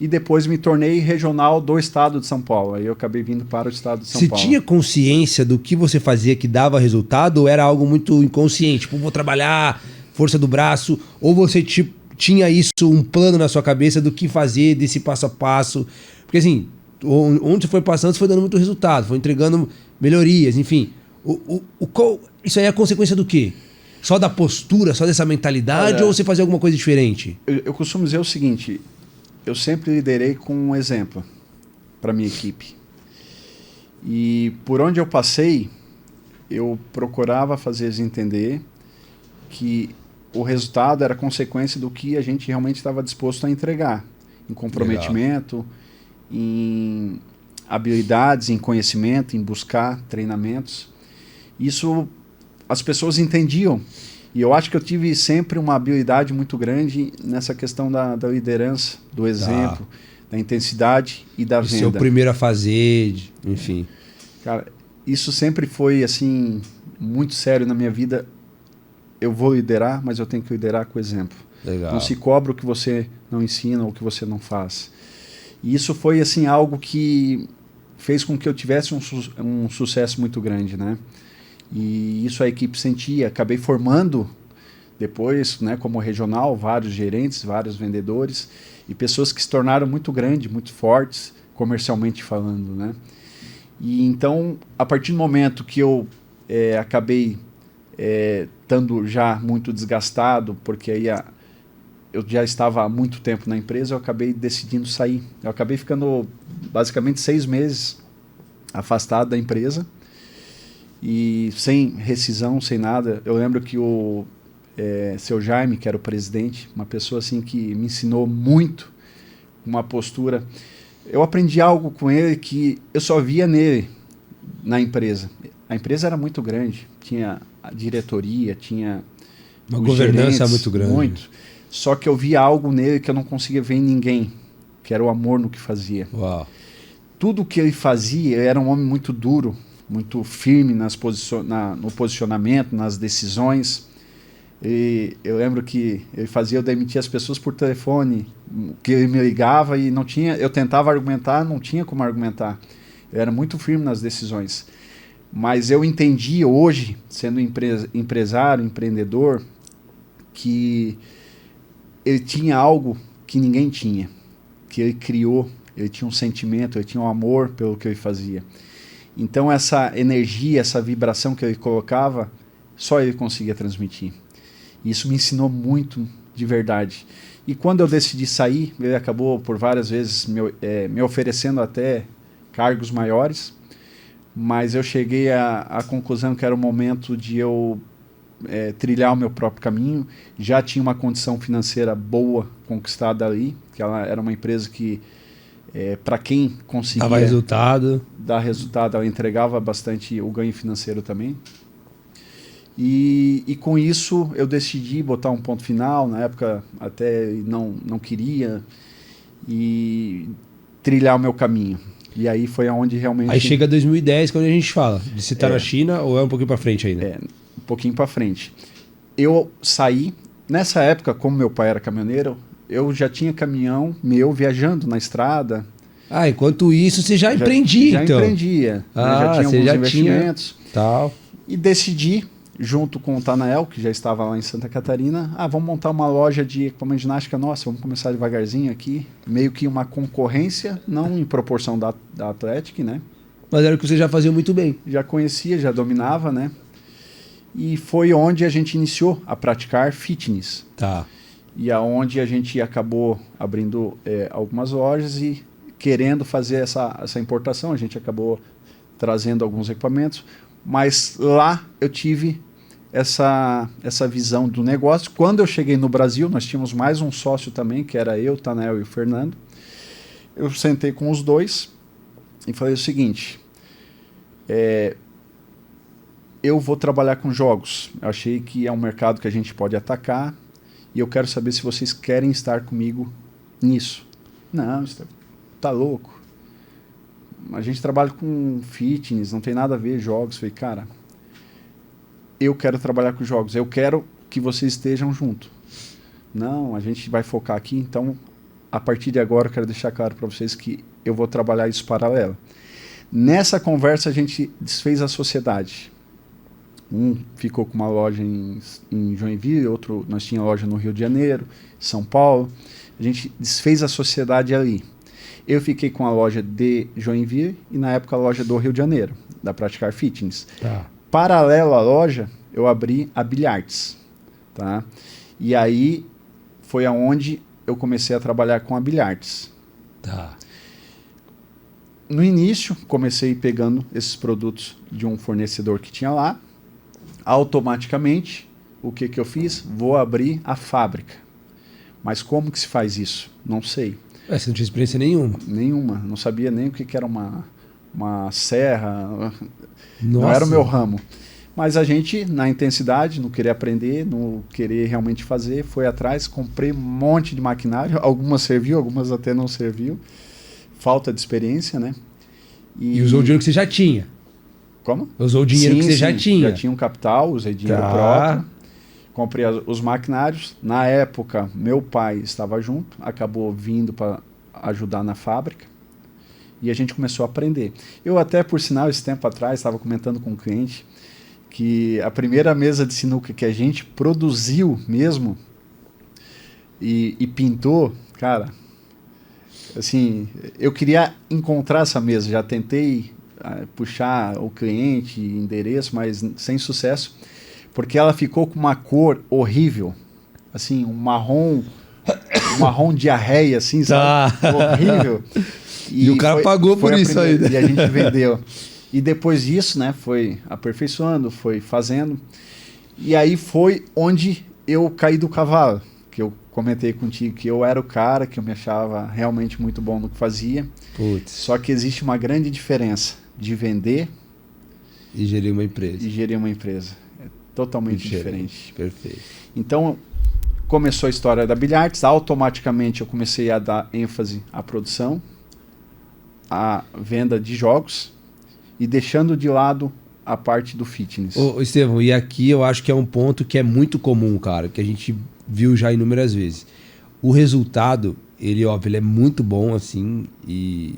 E depois me tornei regional do estado de São Paulo. Aí eu acabei vindo para o estado de São Paulo. Você tinha consciência do que você fazia que dava resultado ou era algo muito inconsciente? Tipo, vou trabalhar, força do braço, ou você tinha isso, um plano na sua cabeça do que fazer, desse passo a passo? Porque assim, onde você foi passando, você foi dando muito resultado, foi entregando melhorias, enfim. Isso aí é a consequência do quê? Só da postura, só dessa mentalidade, ou você fazia alguma coisa diferente? Eu costumo dizer o seguinte, eu sempre liderei com um exemplo para minha equipe. E por onde eu passei, eu procurava fazer eles entender que o resultado era consequência do que a gente realmente estava disposto a entregar, em comprometimento, em habilidades, em conhecimento, em buscar treinamentos. Isso as pessoas entendiam. E eu acho que eu tive sempre uma habilidade muito grande nessa questão da liderança, do exemplo, da intensidade e da venda. Ser o primeiro a fazer, enfim. Cara, isso sempre foi assim muito sério na minha vida. Eu vou liderar, mas eu tenho que liderar com exemplo. Legal. Não se cobra o que você não ensina ou o que você não faz. E isso foi assim algo que fez com que eu tivesse um sucesso muito grande, né? E isso a equipe sentia. Acabei formando depois, né, como regional, vários gerentes, vários vendedores e pessoas que se tornaram muito grandes, muito fortes, comercialmente falando, né? E então, a partir do momento que eu acabei estando já muito desgastado, porque aí eu já estava há muito tempo na empresa, eu acabei decidindo sair. Eu acabei ficando basicamente 6 meses afastado da empresa e sem rescisão, sem nada. Eu lembro que o seu Jaime, que era o presidente, uma pessoa assim que me ensinou muito, uma postura. Eu aprendi algo com ele que eu só via nele na empresa. A empresa era muito grande, tinha a diretoria, tinha uma governança gerentes, muito grande. Muito. Só que eu via algo nele que eu não conseguia ver em ninguém, que era o amor no que fazia. Uau. Tudo que ele fazia, ele era um homem muito duro, muito firme no posicionamento, nas decisões. E eu lembro que ele fazia eu demitir as pessoas por telefone, que ele me ligava e não tinha, eu tentava argumentar, não tinha como argumentar. Eu era muito firme nas decisões. Mas eu entendi hoje, sendo empresário, empreendedor, que ele tinha algo que ninguém tinha, que ele criou, ele tinha um sentimento, ele tinha um amor pelo que ele fazia. Então essa energia, essa vibração que ele colocava, só ele conseguia transmitir. Isso me ensinou muito de verdade. E quando eu decidi sair, ele acabou por várias vezes me oferecendo até cargos maiores, mas eu cheguei à conclusão que era o momento de eu trilhar o meu próprio caminho. Já tinha uma condição financeira boa conquistada ali, que ela era uma empresa que, para quem conseguia dava resultado, dar resultado, ela entregava bastante o ganho financeiro também. E com isso eu decidi botar um ponto final. Na época até não queria, e trilhar o meu caminho. E aí foi aonde realmente... Aí chega 2010, quando a gente fala de se tá na China ou é um pouquinho para frente ainda? Um pouquinho para frente. Eu saí, nessa época, como meu pai era caminhoneiro, eu já tinha caminhão meu viajando na estrada. Enquanto isso você já empreendia, então? Já empreendia. Já tinha alguns investimentos. Tal. E decidi, junto com o Tanael, que já estava lá em Santa Catarina, vamos montar uma loja de equipamento de ginástica nossa, vamos começar devagarzinho aqui. Meio que uma concorrência, não em proporção da Athletic, né? Mas era o que você já fazia muito bem. Já conhecia, já dominava, né? E foi onde a gente iniciou a praticar fitness. Tá. E aonde a gente acabou abrindo algumas lojas e querendo fazer essa importação. A gente acabou trazendo alguns equipamentos, mas lá eu tive essa visão do negócio. Quando eu cheguei no Brasil, nós tínhamos mais um sócio também, que era eu, o Tanael e o Fernando. Eu sentei com os dois e falei o seguinte, eu vou trabalhar com jogos. Eu achei que é um mercado que a gente pode atacar e eu quero saber se vocês querem estar comigo nisso. Não, tá louco. A gente trabalha com fitness, não tem nada a ver jogos. Falei, cara, eu quero trabalhar com jogos, eu quero que vocês estejam junto. Não, a gente vai focar aqui, então a partir de agora eu quero deixar claro para vocês que eu vou trabalhar isso paralelo. Nessa conversa a gente desfez a sociedade. Um ficou com uma loja em Joinville, outro nós tínhamos loja no Rio de Janeiro, São Paulo. A gente desfez a sociedade ali. Eu fiquei com a loja de Joinville e na época a loja do Rio de Janeiro, da Praticar Fitness. Tá. Paralelo à loja, eu abri a Bilharts. Tá? E aí foi aonde eu comecei a trabalhar com a Bilharts. Tá. No início, comecei pegando esses produtos de um fornecedor que tinha lá. Automaticamente, o que eu fiz? Vou abrir a fábrica. Mas como que se faz isso? Não sei. Você não tinha experiência nenhuma? Nenhuma. Não sabia nem o que era uma serra. Nossa. Não era o meu ramo. Mas a gente, na intensidade, não querer aprender, não querer realmente fazer, foi atrás, comprei um monte de maquinário. Algumas serviu, algumas até não serviu. Falta de experiência, né? E usou o dinheiro que você já tinha? Como? Usou o dinheiro que você já tinha? Já tinha um capital, usei dinheiro próprio. Comprei os maquinários. Na época, meu pai estava junto, acabou vindo para ajudar na fábrica. E a gente começou a aprender. Eu até, por sinal, esse tempo atrás, estava comentando com um cliente que a primeira mesa de sinuca que a gente produziu mesmo e pintou, cara, assim, eu queria encontrar essa mesa. Já tentei puxar o cliente, endereço, mas sem sucesso. Porque ela ficou com uma cor horrível, assim, um marrom diarreia, assim, sabe? Horrível. E o cara pagou por isso aí. E a gente vendeu. E depois disso, né, foi aperfeiçoando, foi fazendo. E aí foi onde eu caí do cavalo, que eu comentei contigo que eu era o cara, que eu me achava realmente muito bom no que fazia. Putz. Só que existe uma grande diferença de vender e gerir uma empresa. Totalmente diferente. Perfeito. Então, começou a história da Bilharts, automaticamente eu comecei a dar ênfase à produção, à venda de jogos e deixando de lado a parte do fitness. Ô, Estevão, e aqui eu acho que é um ponto que é muito comum, cara, que a gente viu já inúmeras vezes. O resultado, ele é muito bom, assim, e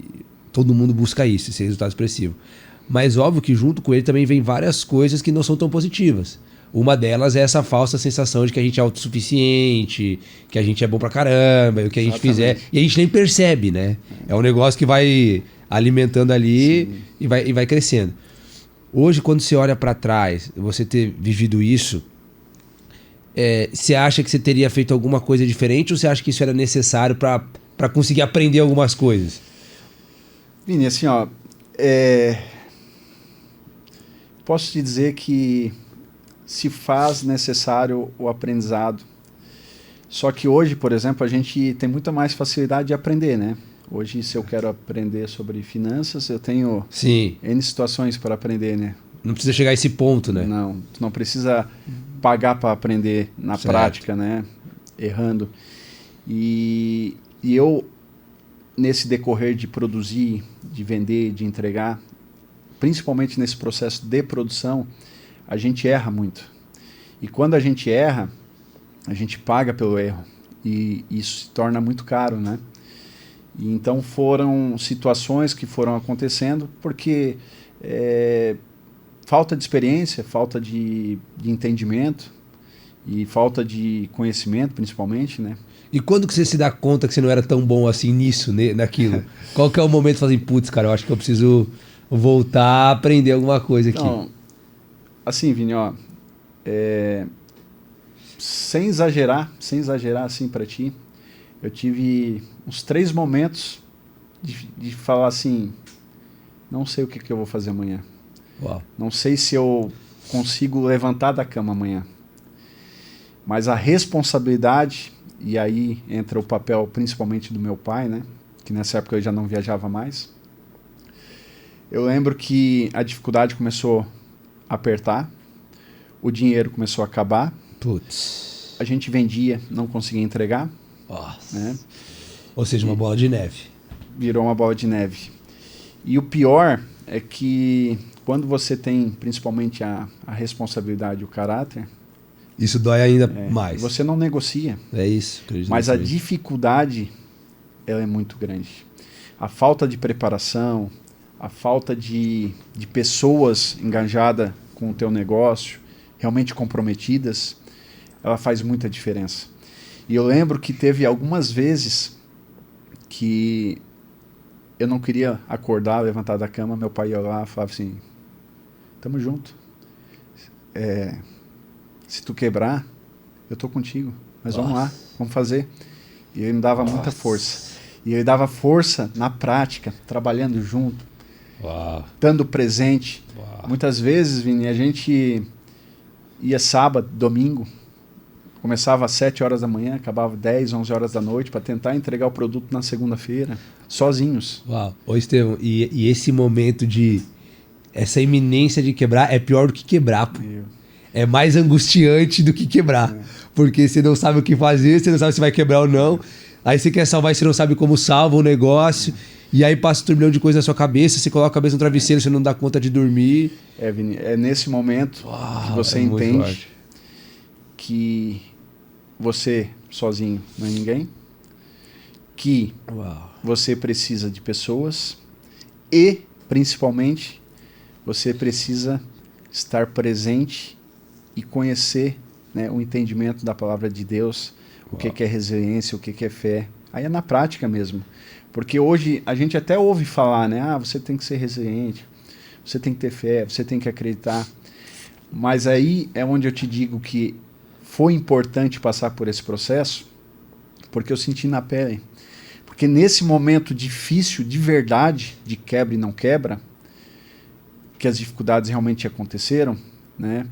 todo mundo busca isso, esse resultado expressivo. Mas óbvio que junto com ele também vem várias coisas que não são tão positivas. Uma delas é essa falsa sensação de que a gente é autossuficiente, que a gente é bom pra caramba, e o que a gente fizer. E a gente nem percebe, né? É um negócio que vai alimentando ali e vai crescendo. Hoje, quando você olha pra trás, você ter vivido isso, você acha que você teria feito alguma coisa diferente ou você acha que isso era necessário pra conseguir aprender algumas coisas? Vini, assim, ó, posso te dizer que se faz necessário o aprendizado. Só que hoje, por exemplo, a gente tem muita mais facilidade de aprender, né? Hoje, se eu quero aprender sobre finanças, eu tenho N situações para aprender, né? Não precisa chegar a esse ponto, né? Não, tu não precisa pagar para aprender na prática, né? Errando. E eu nesse decorrer de produzir, de vender, de entregar, principalmente nesse processo de produção, a gente erra muito. E quando a gente erra, a gente paga pelo erro. E isso se torna muito caro, né? E então foram situações que foram acontecendo porque falta de experiência, falta de entendimento e falta de conhecimento, principalmente, né? E quando que você se dá conta que você não era tão bom assim nisso, naquilo? Qual que é o momento de fazer, putz, cara, eu acho que eu preciso voltar a aprender alguma coisa aqui? Então, assim, Vini, ó, sem exagerar assim para ti, eu tive uns 3 momentos de falar assim, não sei o que eu vou fazer amanhã. Uau. Não sei se eu consigo levantar da cama amanhã. Mas a responsabilidade, e aí entra o papel principalmente do meu pai, né? Que nessa época eu já não viajava mais. Eu lembro que a dificuldade começou a apertar, o dinheiro começou a acabar. Putz. A gente vendia, não conseguia entregar. Nossa. Né? Ou seja, uma bola de neve. Virou uma bola de neve. E o pior é que quando você tem principalmente a responsabilidade e o caráter, isso dói ainda mais. Você não negocia. É isso. Mas a dificuldade, ela é muito grande. A falta de preparação, a falta de pessoas engajadas com o teu negócio, realmente comprometidas, ela faz muita diferença. E eu lembro que teve algumas vezes que eu não queria acordar, levantar da cama, meu pai ia lá e falava assim, tamo junto. Se tu quebrar, eu tô contigo. Mas vamos lá, vamos fazer. E ele me dava muita força. E ele dava força na prática, trabalhando junto, dando presente. Muitas vezes, Vini, a gente ia sábado, domingo, começava às 7 horas da manhã, acabava 10, 11 horas da noite para tentar entregar o produto na segunda-feira, sozinhos. Uau. Ô, Estevão, e esse momento essa iminência de quebrar é pior do que quebrar, pô. É mais angustiante do que quebrar. Porque você não sabe o que fazer, você não sabe se vai quebrar ou não. Aí você quer salvar e você não sabe como salva o negócio. E aí passa um turbilhão de coisas na sua cabeça, você coloca a cabeça no travesseiro, você não dá conta de dormir. Vini, é nesse momento que você entende que você sozinho não é ninguém, que você precisa de pessoas e, principalmente, você precisa estar presente e conhecer, né, o entendimento da palavra de Deus, o que é resiliência, o que é fé. Aí é na prática mesmo. Porque hoje a gente até ouve falar, né? Você tem que ser resiliente, você tem que ter fé, você tem que acreditar. Mas aí é onde eu te digo que foi importante passar por esse processo, porque eu senti na pele. Porque nesse momento difícil, de verdade, de quebra e não quebra, que as dificuldades realmente aconteceram, né?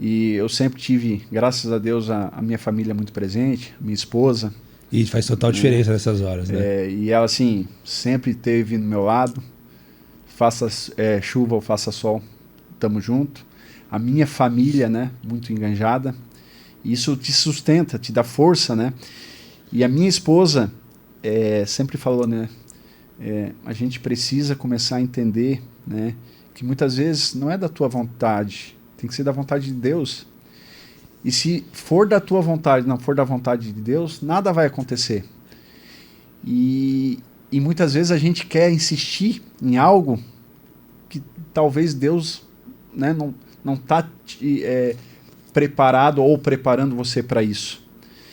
E eu sempre tive, graças a Deus, a minha família muito presente, minha esposa. E faz total diferença nessas horas, né? E ela, assim, sempre esteve no meu lado. Faça chuva ou faça sol, tamo junto. A minha família, né, muito enganjada. Isso te sustenta, te dá força, né? E a minha esposa sempre falou, né? A gente precisa começar a entender, né, que muitas vezes não é da tua vontade, tem que ser da vontade de Deus. E se for da tua vontade, não for da vontade de Deus, nada vai acontecer. E muitas vezes a gente quer insistir em algo que talvez Deus, né, não está preparado ou preparando você para isso.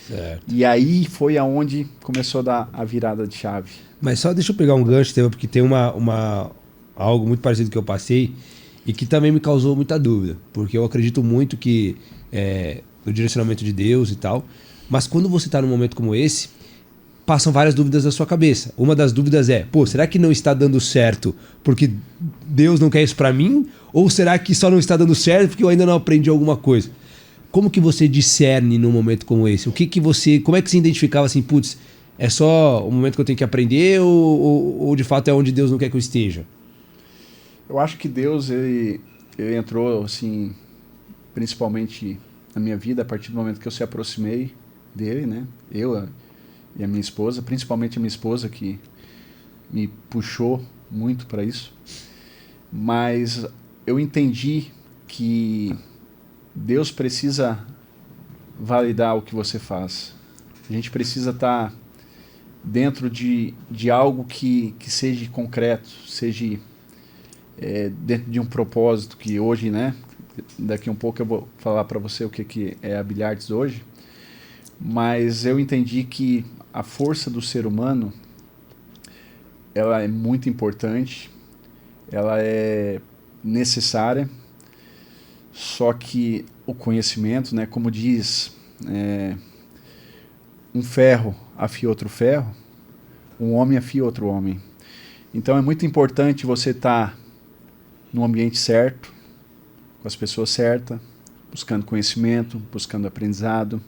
Certo. E aí foi aonde começou a dar a virada de chave. Mas só deixa eu pegar um gancho, porque tem algo muito parecido que eu passei e que também me causou muita dúvida, porque eu acredito muito que no direcionamento de Deus e tal, mas quando você está num momento como esse, passam várias dúvidas na sua cabeça. Uma das dúvidas é, será que não está dando certo porque Deus não quer isso para mim? Ou será que só não está dando certo porque eu ainda não aprendi alguma coisa? Como que você discerne num momento como esse? Como é que você identificava assim, putz, é só o momento que eu tenho que aprender ou de fato é onde Deus não quer que eu esteja? Eu acho que Deus ele entrou assim, principalmente na minha vida a partir do momento que eu se aproximei dele, né? Eu e a minha esposa, principalmente a minha esposa que me puxou muito para isso, mas eu entendi que Deus precisa validar o que você faz. A gente precisa estar dentro de algo que seja concreto, seja dentro de um propósito que hoje, né? Daqui um pouco eu vou falar para você o que é a Bilhards hoje, mas eu entendi que a força do ser humano, ela é muito importante, ela é necessária, só que o conhecimento, né, como diz, um ferro afia outro ferro, um homem afia outro homem. Então é muito importante você estar no ambiente certo, com as pessoas certas, buscando conhecimento, buscando aprendizado.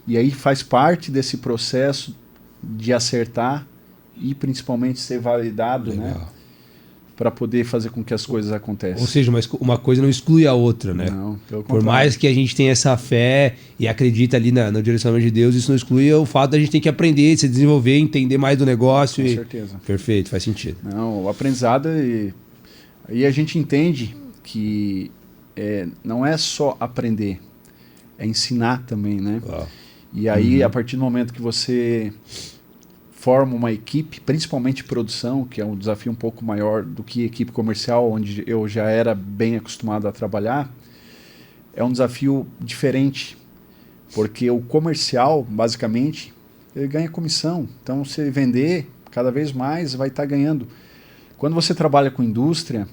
E aí faz parte desse processo de acertar e principalmente ser validado, né? Para poder fazer com que as coisas aconteçam. Ou seja, uma coisa não exclui a outra, né? Não, pelo Por mais que a gente tenha essa fé e acredita ali no direcionamento de Deus, isso não exclui o fato da gente ter que aprender, se desenvolver, entender mais do negócio. Com certeza. Perfeito, faz sentido. Não, o aprendizado e a gente entende que não é só aprender, é ensinar também, né? Uau. E aí, a partir do momento que você forma uma equipe, principalmente produção, que é um desafio um pouco maior do que equipe comercial, onde eu já era bem acostumado a trabalhar, é um desafio diferente, porque o comercial, basicamente, ele ganha comissão. Então, se vender cada vez mais, vai estar ganhando. Quando você trabalha com indústria,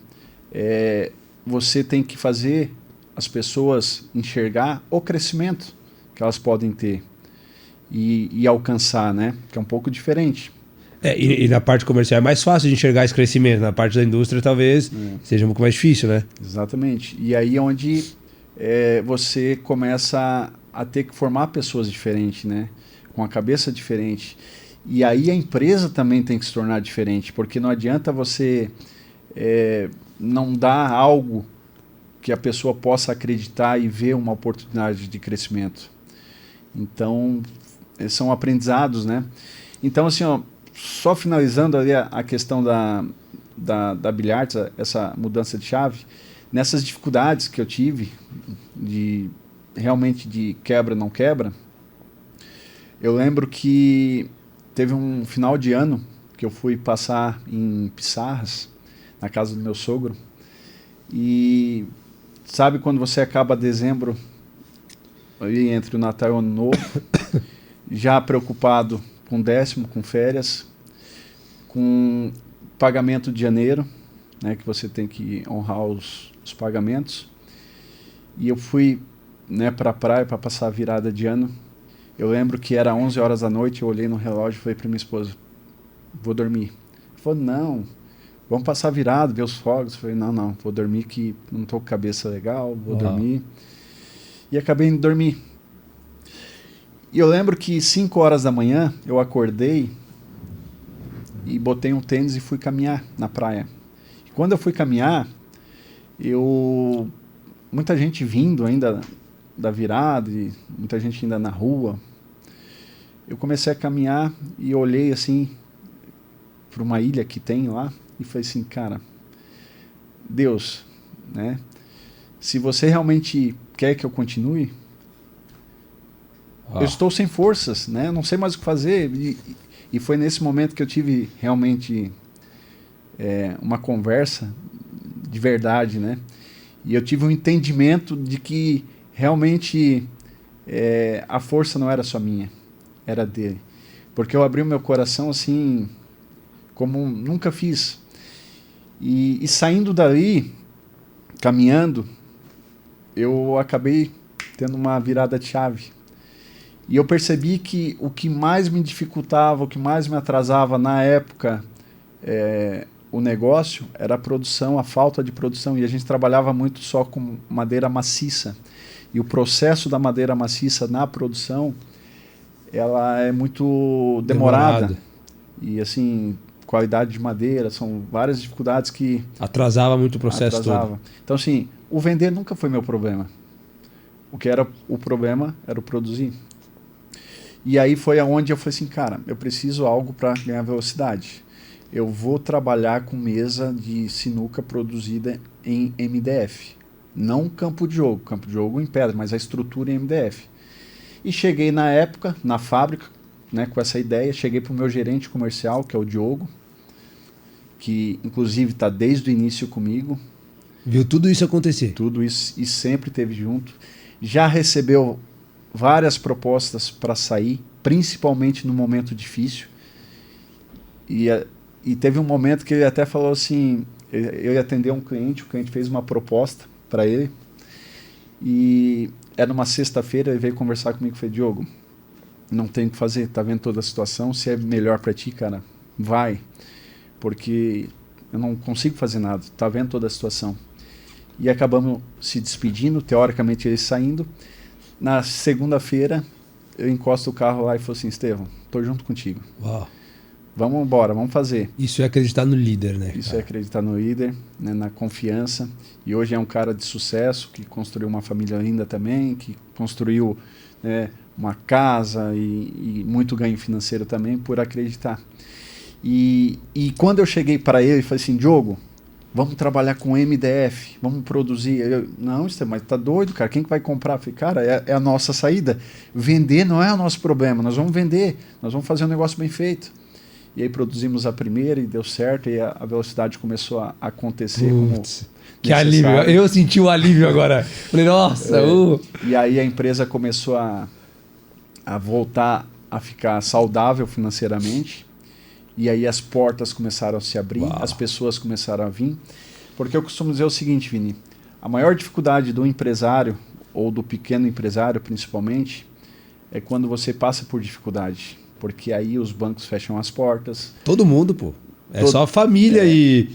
você tem que fazer as pessoas enxergar o crescimento que elas podem ter e alcançar, né? Que é um pouco diferente. E na parte comercial é mais fácil de enxergar esse crescimento. Na parte da indústria talvez seja um pouco mais difícil, né? Exatamente. E aí é onde você começa a ter que formar pessoas diferentes, né? Com a cabeça diferente. E aí a empresa também tem que se tornar diferente, porque não adianta você não dar algo que a pessoa possa acreditar e ver uma oportunidade de crescimento. Então, são aprendizados, né? Então, assim, ó, só finalizando ali a questão da Bilhards, essa mudança de chave, nessas dificuldades que eu tive, realmente de quebra, não quebra, eu lembro que teve um final de ano que eu fui passar em Pissarras, na casa do meu sogro, e sabe quando você acaba dezembro, ali entre o Natal e o Ano Novo, já preocupado com décimo, com férias, com pagamento de janeiro, né, que você tem que honrar os pagamentos. E eu fui, né, para a praia para passar a virada de ano. Eu lembro que era 11 horas da noite, eu olhei no relógio e falei para minha esposa, vou dormir. Ela falou, não, vamos passar a virada, ver os fogos. Eu falei, não, vou dormir que não estou com cabeça legal, vou dormir. E acabei indo dormir. E eu lembro que 5 horas da manhã eu acordei e botei um tênis e fui caminhar na praia. E quando eu fui caminhar, muita gente vindo ainda da virada, e muita gente ainda na rua. Eu comecei a caminhar e olhei assim para uma ilha que tem lá e falei assim, cara, Deus, né? Se você realmente quer que eu continue, eu estou sem forças, né? Não sei mais o que fazer. E foi nesse momento que eu tive realmente uma conversa de verdade, né? E eu tive um entendimento de que realmente a força não era só minha, era dele. Porque eu abri o meu coração assim, como nunca fiz. E saindo dali, caminhando, eu acabei tendo uma virada de chave. E eu percebi que o que mais me dificultava, o que mais me atrasava na época, o negócio, era a produção, a falta de produção. E a gente trabalhava muito só com madeira maciça. E o processo da madeira maciça na produção, ela é muito demorada. E assim, qualidade de madeira, são várias dificuldades que... Atrasava muito o processo todo. Então assim, o vender nunca foi meu problema. O que era o problema era o produzir. E aí foi aonde eu falei assim, cara, eu preciso algo para ganhar velocidade. eu vou trabalhar com mesa de sinuca produzida em MDF. Não campo de jogo em pedra, mas a estrutura em MDF. E cheguei na época, na fábrica, né, com essa ideia, cheguei para o meu gerente comercial, que é o Diogo, que inclusive está desde o início comigo. Viu tudo isso acontecer? Tudo isso, e sempre esteve junto. Já recebeu várias propostas para sair, principalmente no momento difícil. E teve um momento que ele até falou assim, eu ia atender um cliente, o cliente fez uma proposta para ele, e era uma sexta-feira, ele veio conversar comigo e falou, Diogo, não tem o que fazer, tá vendo toda a situação, se é melhor para ti, cara, vai, porque eu não consigo fazer nada, tá vendo toda a situação. E acabamos se despedindo, teoricamente ele saindo. Na segunda-feira, eu encosto o carro lá e falo assim, Estevão, tô junto contigo. Uau. Vamos embora, vamos fazer. Isso é acreditar no líder, né? Isso é acreditar no líder, né, na confiança. E hoje é um cara de sucesso, que construiu uma família linda também, que construiu, né, uma casa e muito ganho financeiro também por acreditar. E quando eu cheguei para ele e falei assim, Diogo, vamos trabalhar com MDF, vamos produzir. Não, mas tá doido, cara, quem que vai comprar? Eu falei, cara, é a nossa saída. Vender não é o nosso problema, nós vamos vender, nós vamos fazer um negócio bem feito. E aí produzimos a primeira e deu certo, e a velocidade começou a acontecer. Que alívio, eu senti o alívio agora. Falei, nossa, E aí a empresa começou a voltar a ficar saudável financeiramente, e aí as portas começaram a se abrir, Uau. As pessoas começaram a vir, porque eu costumo dizer o seguinte, Vini, a maior dificuldade do empresário, ou do pequeno empresário principalmente, é quando você passa por dificuldade. Porque aí os bancos fecham as portas. Todo mundo, pô. Só a família e...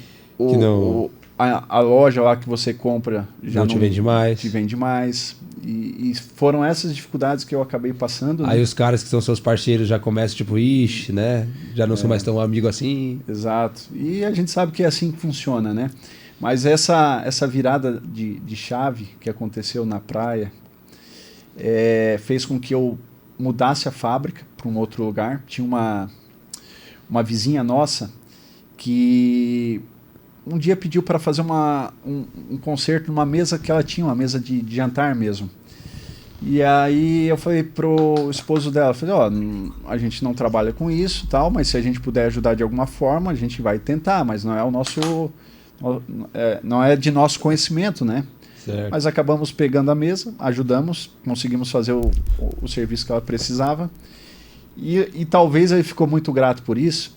A loja lá que você compra já não te vende mais. Te vende mais. E foram essas dificuldades que eu acabei passando. Aí, né? Os caras que são seus parceiros já começam tipo, ixi, né? Já não são mais tão amigos assim. Exato. E a gente sabe que é assim que funciona, né? Mas essa virada de chave que aconteceu na praia fez com que eu mudasse a fábrica para um outro lugar. Tinha uma vizinha nossa que um dia pediu para fazer um concerto numa mesa que ela tinha, uma mesa de jantar mesmo. E aí eu falei pro esposo dela, falei, a gente não trabalha com isso, tal, mas se a gente puder ajudar de alguma forma, a gente vai tentar, mas não é o nosso, não é de nosso conhecimento, né? Certo. Mas acabamos pegando a mesa, ajudamos, conseguimos fazer o serviço que ela precisava. E talvez ele ficou muito grato por isso.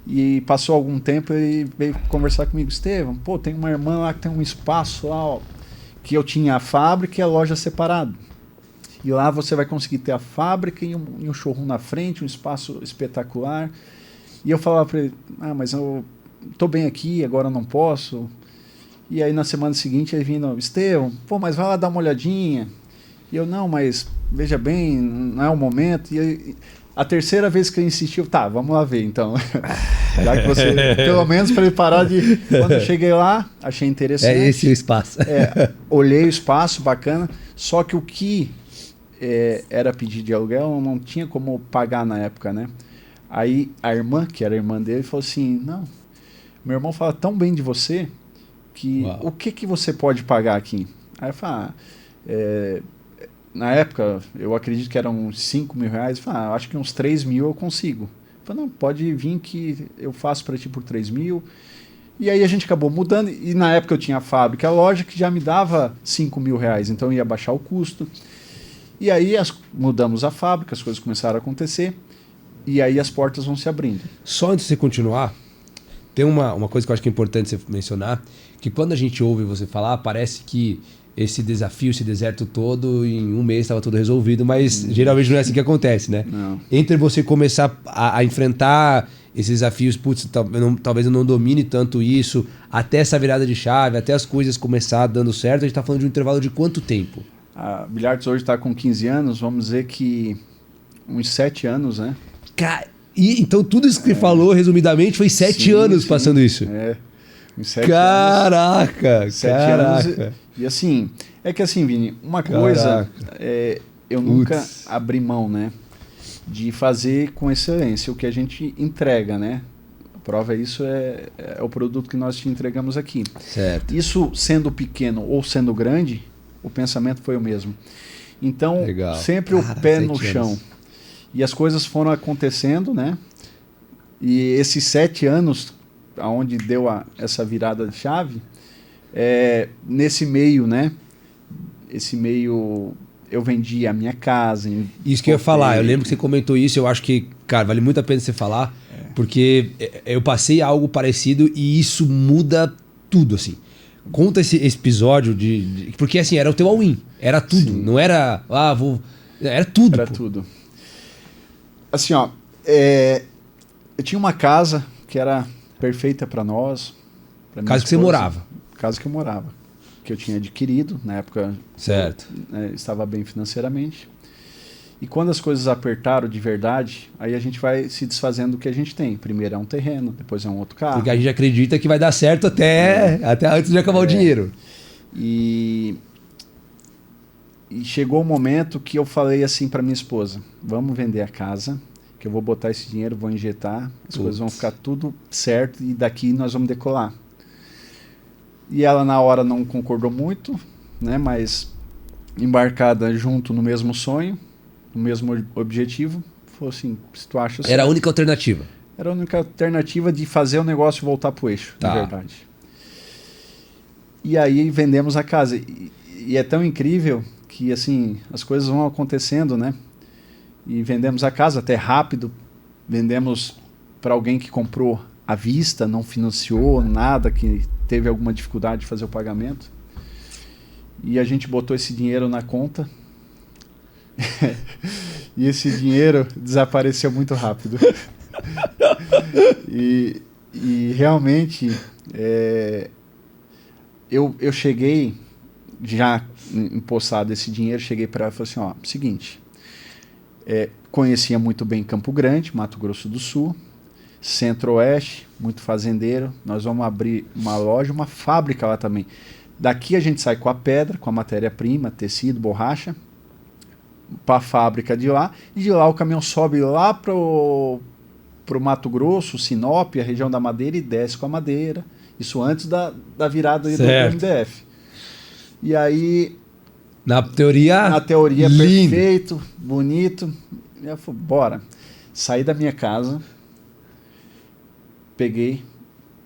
E passou algum tempo e veio conversar comigo. Estevão, pô, tem uma irmã lá que tem um espaço lá, ó, que eu tinha a fábrica e a loja separado. E lá você vai conseguir ter a fábrica e um showroom na frente, um espaço espetacular. E eu falava para ele, mas eu tô bem aqui, agora eu não posso. E aí na semana seguinte ele vindo, Estevão, pô, mas vai lá dar uma olhadinha. E eu, não, mas veja bem, não é o momento. E aí, a terceira vez que ele insistiu, tá, vamos lá ver então. Já que você, pelo menos para ele parar de... Quando eu cheguei lá, achei interessante. É esse o espaço. Olhei o espaço, bacana, só que o que era pedir de aluguel, não tinha como pagar na época, né? Aí a irmã, que era a irmã dele, falou assim, não, meu irmão fala tão bem de você, que Uau. O que você pode pagar aqui? Aí eu falei, na época, eu acredito que eram uns 5 mil reais, eu falei, acho que uns 3 mil eu consigo. Eu falei, não, pode vir que eu faço para ti por 3 mil. E aí a gente acabou mudando, e na época eu tinha a fábrica, a loja que já me dava 5 mil reais, então ia baixar o custo. E aí mudamos a fábrica, as coisas começaram a acontecer, e aí as portas vão se abrindo. Só antes de você continuar, tem uma coisa que eu acho que é importante você mencionar, que quando a gente ouve você falar, parece que esse desafio, esse deserto todo, em um mês estava tudo resolvido, mas geralmente não é assim que acontece, né? Não. Entre você começar a enfrentar esses desafios, putz, talvez eu não domine tanto isso, até essa virada de chave, até as coisas começar dando certo, a gente está falando de um intervalo de quanto tempo? A Bilhards hoje está com 15 anos, vamos dizer que uns 7 anos, né? Então tudo isso que você falou, resumidamente, foi 7 anos passando isso. Uns 7 caraca, anos. 7 anos. E assim, é que assim, Vini, uma coisa, eu nunca abri mão, né? De fazer com excelência o que a gente entrega, né? Prova isso é o produto que nós te entregamos aqui. Certo. Isso sendo pequeno ou sendo grande, o pensamento foi o mesmo. Então, Legal. sempre o pé no chão. E as coisas foram acontecendo, né? E esses 7 anos, onde deu essa virada de chave, nesse meio, né? Esse meio, eu vendi a minha casa. Isso que eu ia falar, eu lembro que você comentou isso, eu acho que, cara, vale muito a pena você falar, porque eu passei algo parecido e isso muda tudo, assim. Conta esse episódio porque assim, era o teu all-in, era tudo, Sim. Não era, era tudo. Era tudo. Assim, ó, eu tinha uma casa que era perfeita para nós. Pra casa que você morava. Casa que eu morava. Que eu tinha adquirido, na época certo. Eu, estava bem financeiramente. E quando as coisas apertaram de verdade, aí a gente vai se desfazendo do que a gente tem. Primeiro é um terreno, depois é um outro carro. Porque a gente acredita que vai dar certo até antes de acabar o dinheiro. E chegou o momento que eu falei assim para minha esposa, vamos vender a casa, que eu vou botar esse dinheiro, vou injetar, as coisas vão ficar tudo certo e daqui nós vamos decolar. E ela na hora não concordou muito, né, mas embarcada junto no mesmo sonho, no mesmo objetivo, falou assim, se tu acha assim... Era a única alternativa. Era a única alternativa de fazer o negócio voltar pro eixo, de verdade. E aí vendemos a casa. E é tão incrível que assim, as coisas vão acontecendo, né? E vendemos a casa até rápido, vendemos para alguém que comprou à vista, não financiou nada, que teve alguma dificuldade de fazer o pagamento. E a gente botou esse dinheiro na conta. E esse dinheiro desapareceu muito rápido. E realmente eu cheguei, já empossado esse dinheiro, cheguei para ela e falei assim, ó, seguinte, conhecia muito bem Campo Grande, Mato Grosso do Sul, Centro-Oeste, muito fazendeiro, nós vamos abrir uma loja, uma fábrica lá também. Daqui a gente sai com a pedra, com a matéria-prima, tecido, borracha, para a fábrica de lá, e de lá o caminhão sobe lá pro Mato Grosso, Sinop, a região da madeira, e desce com a madeira. Isso antes da virada do MDF. E aí... Na teoria lindo. Perfeito, bonito. E eu falei, bora. Saí da minha casa, peguei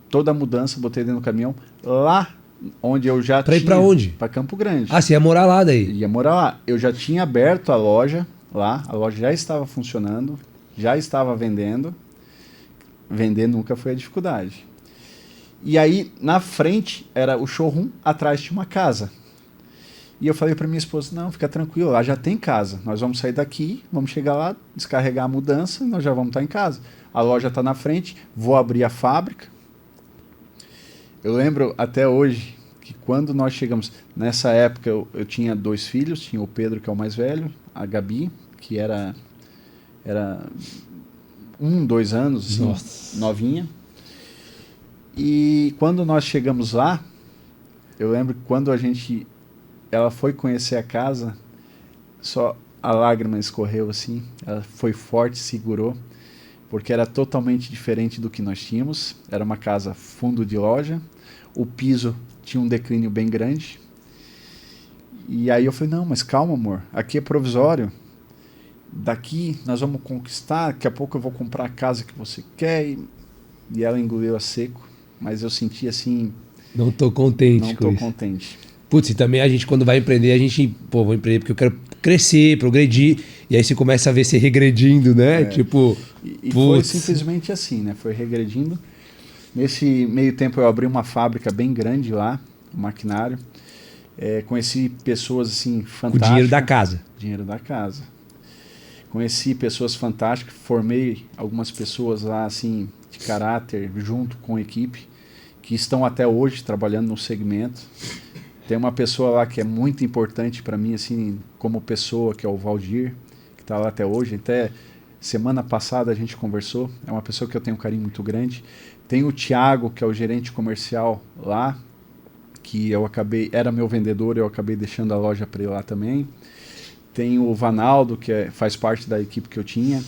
toda a mudança, botei dentro do caminhão, lá onde eu já tinha... Pra ir pra onde? Pra Campo Grande. Ah, você ia morar lá daí? Ia morar lá. Eu já tinha aberto a loja lá, a loja já estava funcionando, já estava vendendo. Vender nunca foi a dificuldade. E aí, na frente, era o showroom, atrás tinha uma casa. E eu falei para minha esposa, não, fica tranquilo, lá já tem casa. Nós vamos sair daqui, vamos chegar lá, descarregar a mudança e nós já vamos estar em casa. A loja está na frente, vou abrir a fábrica. Eu lembro até hoje que quando nós chegamos, nessa época eu tinha 2 filhos, tinha o Pedro, que é o mais velho, a Gabi, que era 2 anos, assim, novinha. E quando nós chegamos lá, eu lembro que quando ela foi conhecer a casa, só a lágrima escorreu assim, ela foi forte, segurou, porque era totalmente diferente do que nós tínhamos. Era uma casa fundo de loja, o piso tinha um declínio bem grande. E aí eu falei, não, mas calma, amor, aqui é provisório. Daqui nós vamos conquistar, daqui a pouco eu vou comprar a casa que você quer. E ela engoliu a seco, mas eu senti assim... Não tô contente Não com tô isso. Contente. Putz, e também a gente quando vai empreender, a gente, vou empreender porque eu quero crescer, progredir. E aí você começa a ver você regredindo, né? Tipo, e foi simplesmente assim, né? Foi regredindo. Nesse meio tempo eu abri uma fábrica bem grande lá, um maquinário. Conheci pessoas assim fantásticas. O dinheiro da casa. Dinheiro da casa. Conheci pessoas fantásticas, formei algumas pessoas lá assim de caráter, junto com a equipe, que estão até hoje trabalhando no segmento. Tem uma pessoa lá que é muito importante para mim, assim, como pessoa, que é o Valdir, que está lá até hoje. Até semana passada a gente conversou, é uma pessoa que eu tenho um carinho muito grande. Tem o Thiago, que é o gerente comercial lá, que era meu vendedor, eu acabei deixando a loja para ele lá também. Tem o Vanaldo, que faz parte da equipe que eu tinha.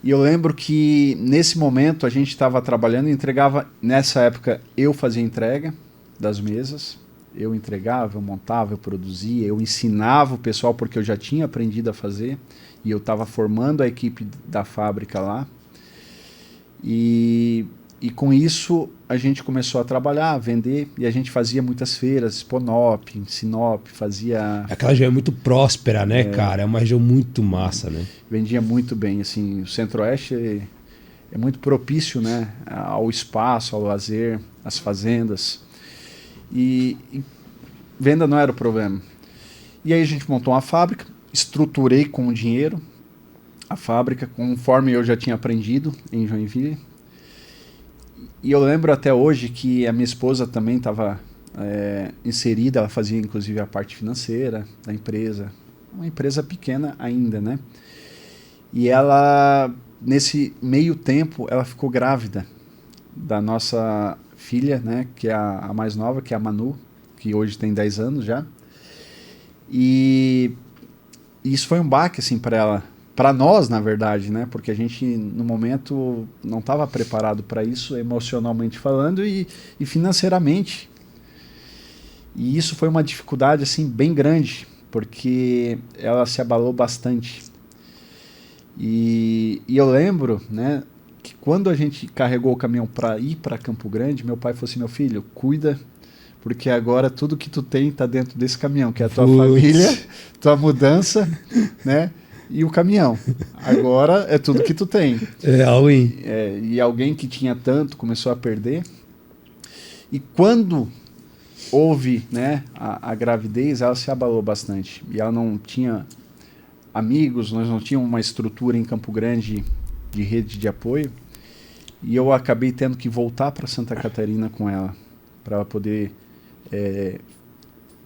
E eu lembro que nesse momento a gente estava trabalhando e entregava. Nessa época eu fazia entrega das mesas, eu entregava, eu montava, eu produzia, eu ensinava o pessoal porque eu já tinha aprendido a fazer e eu estava formando a equipe da fábrica lá. E com isso a gente começou a trabalhar, a vender, e a gente fazia muitas feiras, Exponop, Sinop, fazia... Aquela região é muito próspera, né, cara? É uma região muito massa, né? Vendia muito bem, assim, o Centro-Oeste é muito propício, né, ao espaço, ao lazer, às fazendas. E venda não era o problema. E aí a gente montou uma fábrica, estruturei com o dinheiro a fábrica, conforme eu já tinha aprendido em Joinville. E eu lembro até hoje que a minha esposa também estava inserida, ela fazia inclusive a parte financeira da empresa, uma empresa pequena ainda, né? E ela, nesse meio tempo, ela ficou grávida da nossa filha, né? Que é a mais nova, que é a Manu, que hoje tem 10 anos já. E isso foi um baque, assim, para ela. Para nós, na verdade, né? Porque a gente, no momento, não estava preparado para isso, emocionalmente falando e financeiramente. E isso foi uma dificuldade, assim, bem grande, porque ela se abalou bastante. E eu lembro, né, que quando a gente carregou o caminhão para ir para Campo Grande, meu pai falou assim: meu filho, cuida, porque agora tudo que tu tem está dentro desse caminhão, que é a tua família, tua mudança, né? E o caminhão. Agora é tudo que tu tem. E alguém que tinha tanto começou a perder. E quando houve, né, a gravidez, ela se abalou bastante. E ela não tinha amigos, nós não tínhamos uma estrutura em Campo Grande de rede de apoio. E eu acabei tendo que voltar para Santa Catarina com ela, para ela poder,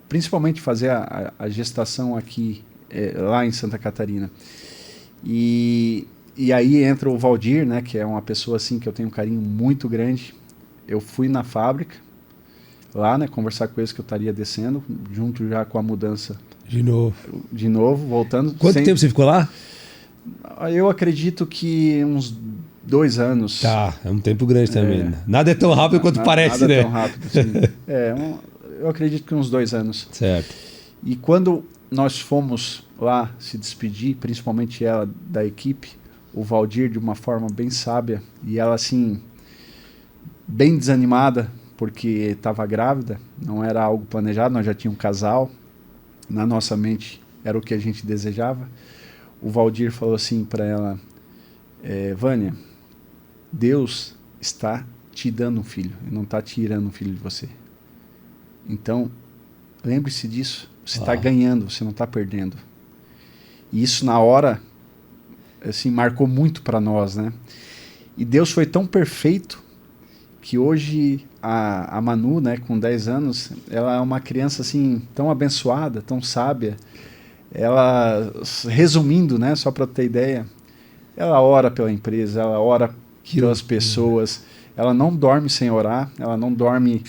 principalmente fazer a gestação aqui, lá em Santa Catarina. E aí entra o Valdir, né, que é uma pessoa assim que eu tenho um carinho muito grande. Eu fui na fábrica lá, né, conversar com eles que eu estaria descendo, junto já com a mudança. De novo, voltando. Quanto tempo você ficou lá? Eu acredito que uns 2 anos. Tá, é um tempo grande também. Nada é tão rápido quanto parece, nada né? Nada é tão rápido, sim. Eu acredito que uns 2 anos. Certo. E quando nós fomos lá se despedir, principalmente ela da equipe, o Valdir de uma forma bem sábia, e ela assim, bem desanimada, porque estava grávida, não era algo planejado, nós já tínhamos um casal, na nossa mente era o que a gente desejava. O Valdir falou assim para ela: Vânia, Deus está te dando um filho, ele não está tirando um filho de você. Então, lembre-se disso, você está ganhando, você não está perdendo. E isso na hora, assim, marcou muito para nós, né? E Deus foi tão perfeito que hoje a Manu, né, com 10 anos, ela é uma criança assim tão abençoada, tão sábia. Ela, resumindo, né, só para ter ideia, ela ora pela empresa, ela ora pelas pessoas, ela não dorme sem orar, ela não dorme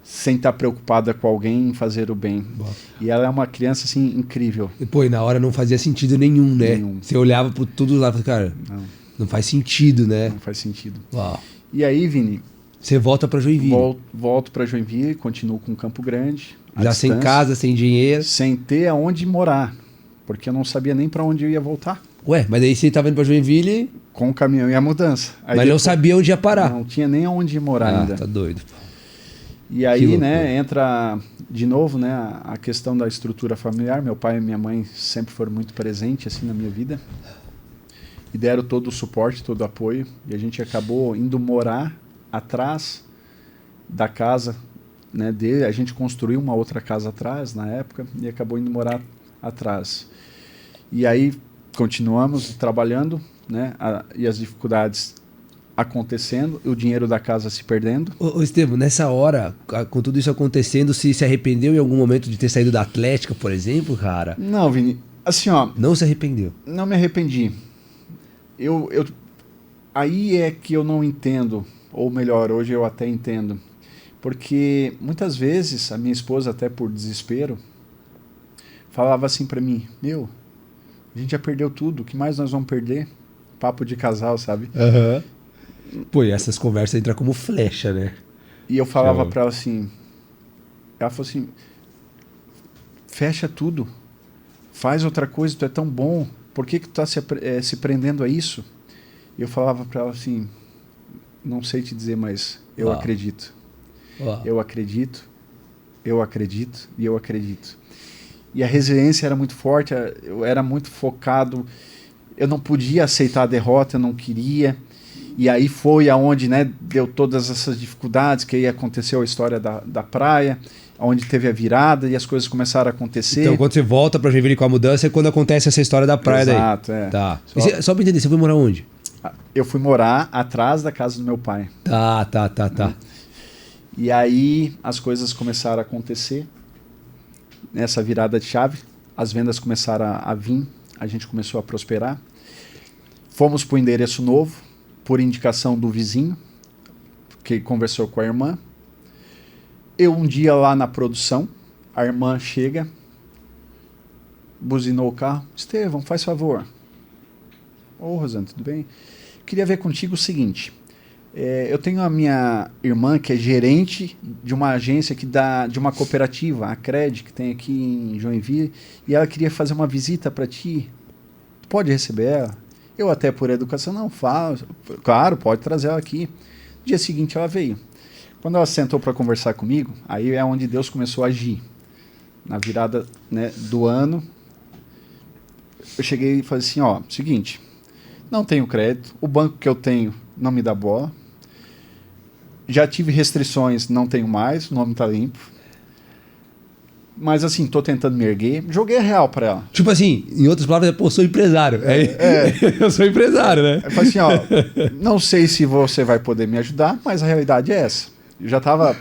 sem estar preocupada com alguém em fazer o bem. Boa. E ela é uma criança assim incrível. E pô, e na hora não fazia sentido nenhum, né? Você olhava por tudo lá e falava, cara, não faz sentido, né? Não faz sentido. Uau. E aí, Vini, você volta para Joinville? Volto para Joinville, continuo com Campo Grande. Já sem casa, sem dinheiro? Sem ter aonde morar, porque eu não sabia nem para onde eu ia voltar. Ué, mas aí você estava indo para Joinville... Com o caminhão e a mudança. Aí mas não sabia onde ia parar? Não tinha nem aonde morar ainda. Tá doido. E aí, né, entra de novo, né, a questão da estrutura familiar. Meu pai e minha mãe sempre foram muito presentes assim na minha vida. E deram todo o suporte, todo o apoio. E a gente acabou indo morar atrás da casa, né, dele. A gente construiu uma outra casa atrás na época e acabou indo morar atrás. E aí continuamos trabalhando, né, e as dificuldades acontecendo, o dinheiro da casa se perdendo. Ô Estevam, nessa hora, com tudo isso acontecendo, se arrependeu em algum momento de ter saído da Atlética, por exemplo, cara? Não, Vini, assim, ó... Não se arrependeu? Não me arrependi. Aí é que eu não entendo, ou melhor, hoje eu até entendo, porque muitas vezes a minha esposa, até por desespero, falava assim para mim: a gente já perdeu tudo, o que mais nós vamos perder? papo de casal, sabe? Pô, e essas conversas entram como flecha, né? E eu falava pra ela assim, ela falou assim, fecha tudo, faz outra coisa, tu é tão bom, por que tu tá se prendendo a isso? E eu falava pra ela assim, não sei te dizer, mas eu acredito. Eu acredito, eu acredito e eu acredito. E a resiliência era muito forte, eu era muito focado, eu não podia aceitar a derrota, eu não queria. E aí foi aonde, né, deu todas essas dificuldades, que aí aconteceu a história da praia, onde teve a virada e as coisas começaram a acontecer. Então, quando você volta pra Joinville com a mudança, é quando acontece essa história da praia. Exato, daí. É. Tá. Só pra entender, você foi morar onde? Eu fui morar atrás da casa do meu pai. Tá. E aí as coisas começaram a acontecer. Nessa virada de chave, as vendas começaram a vir, a gente começou a prosperar. Fomos para o endereço novo, por indicação do vizinho, que conversou com a irmã. Eu um dia lá na produção, a irmã chega, buzinou o carro. Estevão, faz favor. Ô, Rosana, tudo bem? Queria ver contigo o seguinte. Eu tenho a minha irmã que é gerente de uma agência de uma cooperativa, a Cred, que tem aqui em Joinville, e ela queria fazer uma visita para ti. Tu pode receber ela? Eu até por educação não falo. Claro, pode trazer ela aqui. No dia seguinte ela veio. Quando ela sentou para conversar comigo, aí é onde Deus começou a agir. Na virada, né, do ano, eu cheguei e falei assim, ó, seguinte, não tenho crédito, o banco que eu tenho não me dá bola, já tive restrições, não tenho mais, o nome tá limpo. Mas assim, tô tentando me erguer. Joguei a real pra ela. Tipo assim, em outras palavras, pô, sou empresário. Eu sou empresário, né? Eu falei assim, ó, não sei se você vai poder me ajudar, mas a realidade é essa. Eu já tava,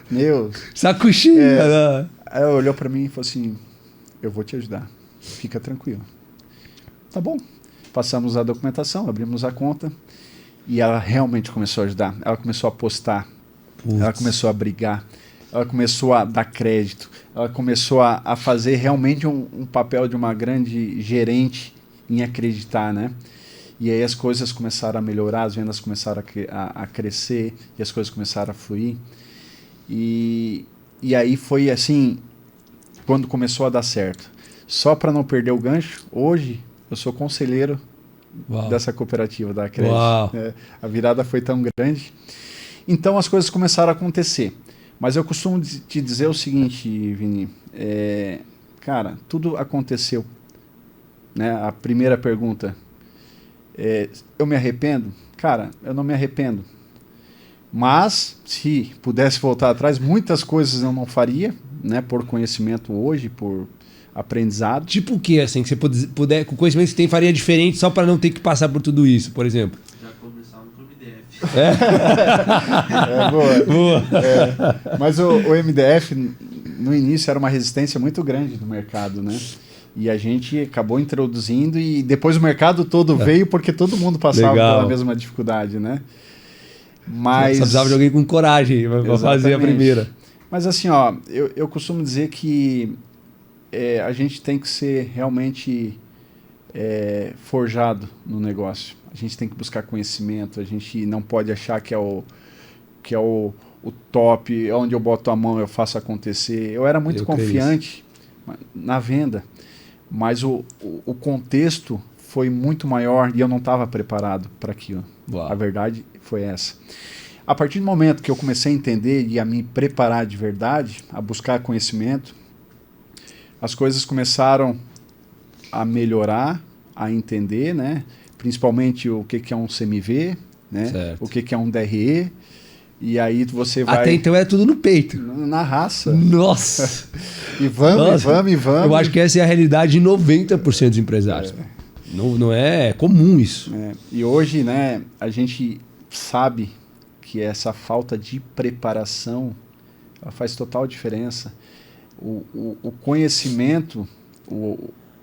saco cheio. Aí ela olhou pra mim e falou assim, eu vou te ajudar, fica tranquilo. Tá bom. Passamos a documentação, abrimos a conta e ela realmente começou a ajudar. Ela começou a apostar. Putz. Ela começou a brigar, ela começou a dar crédito, ela começou a fazer realmente um papel de uma grande gerente em acreditar, né? E aí as coisas começaram a melhorar, as vendas começaram a crescer e as coisas começaram a fluir. E aí foi assim, quando começou a dar certo. Só para não perder o gancho, hoje eu sou conselheiro dessa cooperativa da Cred. A virada foi tão grande. Então as coisas começaram a acontecer. Mas eu costumo te dizer o seguinte, Vini. Cara, tudo aconteceu. Né? A primeira pergunta. Eu me arrependo? Cara, eu não me arrependo. Mas, se pudesse voltar atrás, muitas coisas eu não faria, né? Por conhecimento hoje, por aprendizado. Tipo o que, assim, que você puder, com o conhecimento que você tem, faria diferente só para não ter que passar por tudo isso, por exemplo? Boa. Mas o MDF no início era uma resistência muito grande no mercado, né? E a gente acabou introduzindo e depois o mercado todo veio porque todo mundo passava pela mesma dificuldade, né? Mas só precisava de alguém com coragem para fazer a primeira. Mas assim, ó, eu costumo dizer que a gente tem que ser realmente forjado no negócio. A gente tem que buscar conhecimento, a gente não pode achar que é o top, onde eu boto a mão eu faço acontecer. Eu era muito confiante na venda, mas o contexto foi muito maior e eu não estava preparado para aquilo. Uau. A verdade foi essa. A partir do momento que eu comecei a entender e a me preparar de verdade, a buscar conhecimento, as coisas começaram a melhorar, a entender, né? Principalmente o que é um CMV, né? Certo. O que é um DRE. E aí você vai... Até então é tudo no peito. Na raça. Nossa! E vamos. Eu acho que essa é a realidade de 90% dos empresários. Não é comum isso. E hoje, né, a gente sabe que essa falta de preparação ela faz total diferença. O conhecimento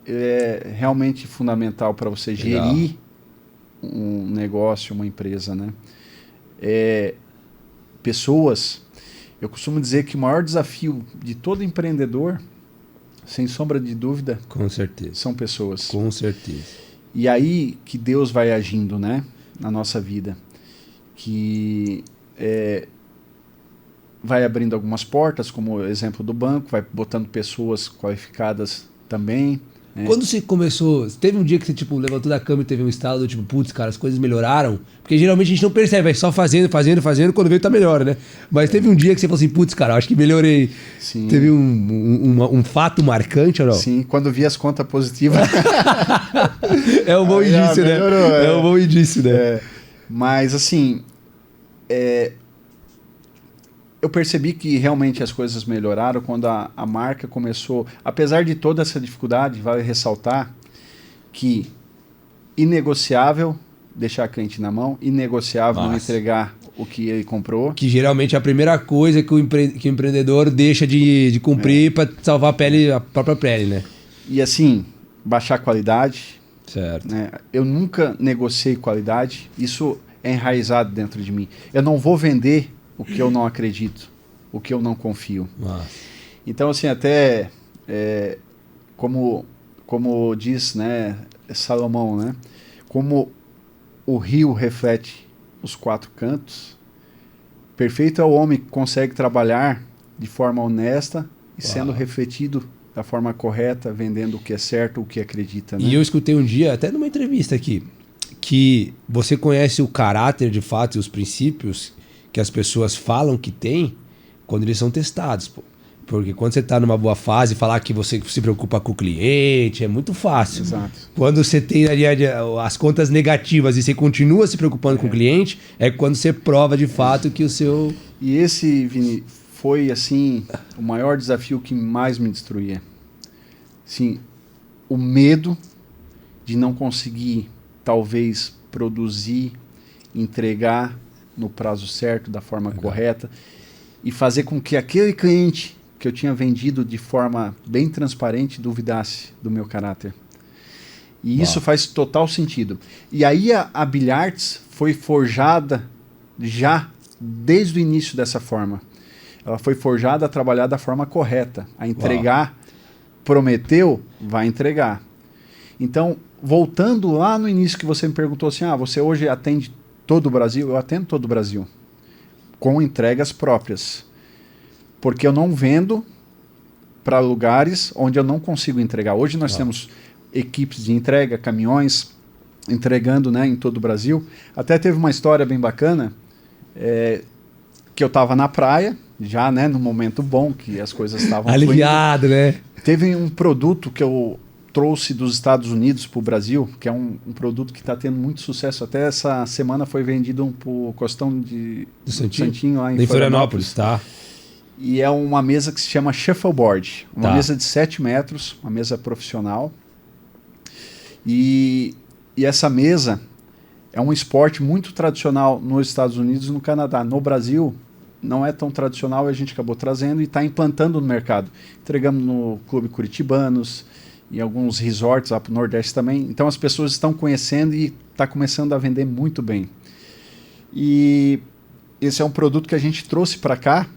é realmente fundamental para você gerir um negócio, uma empresa, né? Pessoas, eu costumo dizer que o maior desafio de todo empreendedor, sem sombra de dúvida, com certeza, são pessoas. Com certeza. E aí que Deus vai agindo, né, na nossa vida. Que vai abrindo algumas portas, como o exemplo do banco, vai botando pessoas qualificadas também. Quando você começou, teve um dia que você tipo, levantou da cama e teve um estalo do tipo, putz, cara, as coisas melhoraram? Porque geralmente a gente não percebe, vai só fazendo, quando vê tá melhor, né? Mas teve um dia que você falou assim, putz, cara, acho que melhorei. Sim. Teve um fato marcante ou não? Sim, quando vi as contas positivas. É um bom indício, né? Melhorou, é um bom indício, né? Mas assim, eu percebi que realmente as coisas melhoraram quando a marca começou, apesar de toda essa dificuldade, vale ressaltar que inegociável deixar a cliente na mão, inegociável não entregar o que ele comprou. Que geralmente é a primeira coisa que o empreendedor deixa de cumprir para salvar a própria pele, né? E assim, baixar a qualidade. Certo. Né? Eu nunca negociei qualidade, isso é enraizado dentro de mim. Eu não vou vender o que eu não acredito, o que eu não confio. Então, assim, até como diz, né, Salomão, né, como o rio reflete os quatro cantos, perfeito é o homem que consegue trabalhar de forma honesta e sendo refletido da forma correta, vendendo o que é certo, o que acredita. Né? E eu escutei um dia, até numa entrevista aqui, que você conhece o caráter de fato e os princípios que as pessoas falam que tem quando eles são testados, pô. Porque quando você está numa boa fase, falar que você se preocupa com o cliente é muito fácil. Exato. Quando você tem ali as contas negativas e você continua se preocupando com o cliente, é quando você prova de fato que o seu... E esse, Vini, foi assim o maior desafio que mais me destruía. Sim, o medo de não conseguir, talvez, produzir, entregar no prazo certo, da forma correta, e fazer com que aquele cliente que eu tinha vendido de forma bem transparente duvidasse do meu caráter. E isso faz total sentido. E aí a Bilharts foi forjada já desde o início dessa forma. Ela foi forjada a trabalhar da forma correta, a entregar. Prometeu, vai entregar. Então, voltando lá no início que você me perguntou assim, você hoje atende todo o Brasil? Eu atendo todo o Brasil, com entregas próprias. Porque eu não vendo para lugares onde eu não consigo entregar. Hoje nós temos equipes de entrega, caminhões, entregando, né, em todo o Brasil. Até teve uma história bem bacana, que eu estava na praia, já, né, no momento bom, que as coisas estavam aliviado, né? Teve um produto que eu trouxe dos Estados Unidos para o Brasil, que é um produto que está tendo muito sucesso. Até essa semana foi vendido para o Costão do Santinho lá em Florianópolis. Tá. E é uma mesa que se chama Shuffleboard. Uma mesa de 7 metros, uma mesa profissional. E essa mesa é um esporte muito tradicional nos Estados Unidos e no Canadá. No Brasil, não é tão tradicional, a gente acabou trazendo e está implantando no mercado. Entregamos no Clube Curitibanos, em alguns resorts lá para o Nordeste também. Então as pessoas estão conhecendo e está começando a vender muito bem. E esse é um produto que a gente trouxe para cá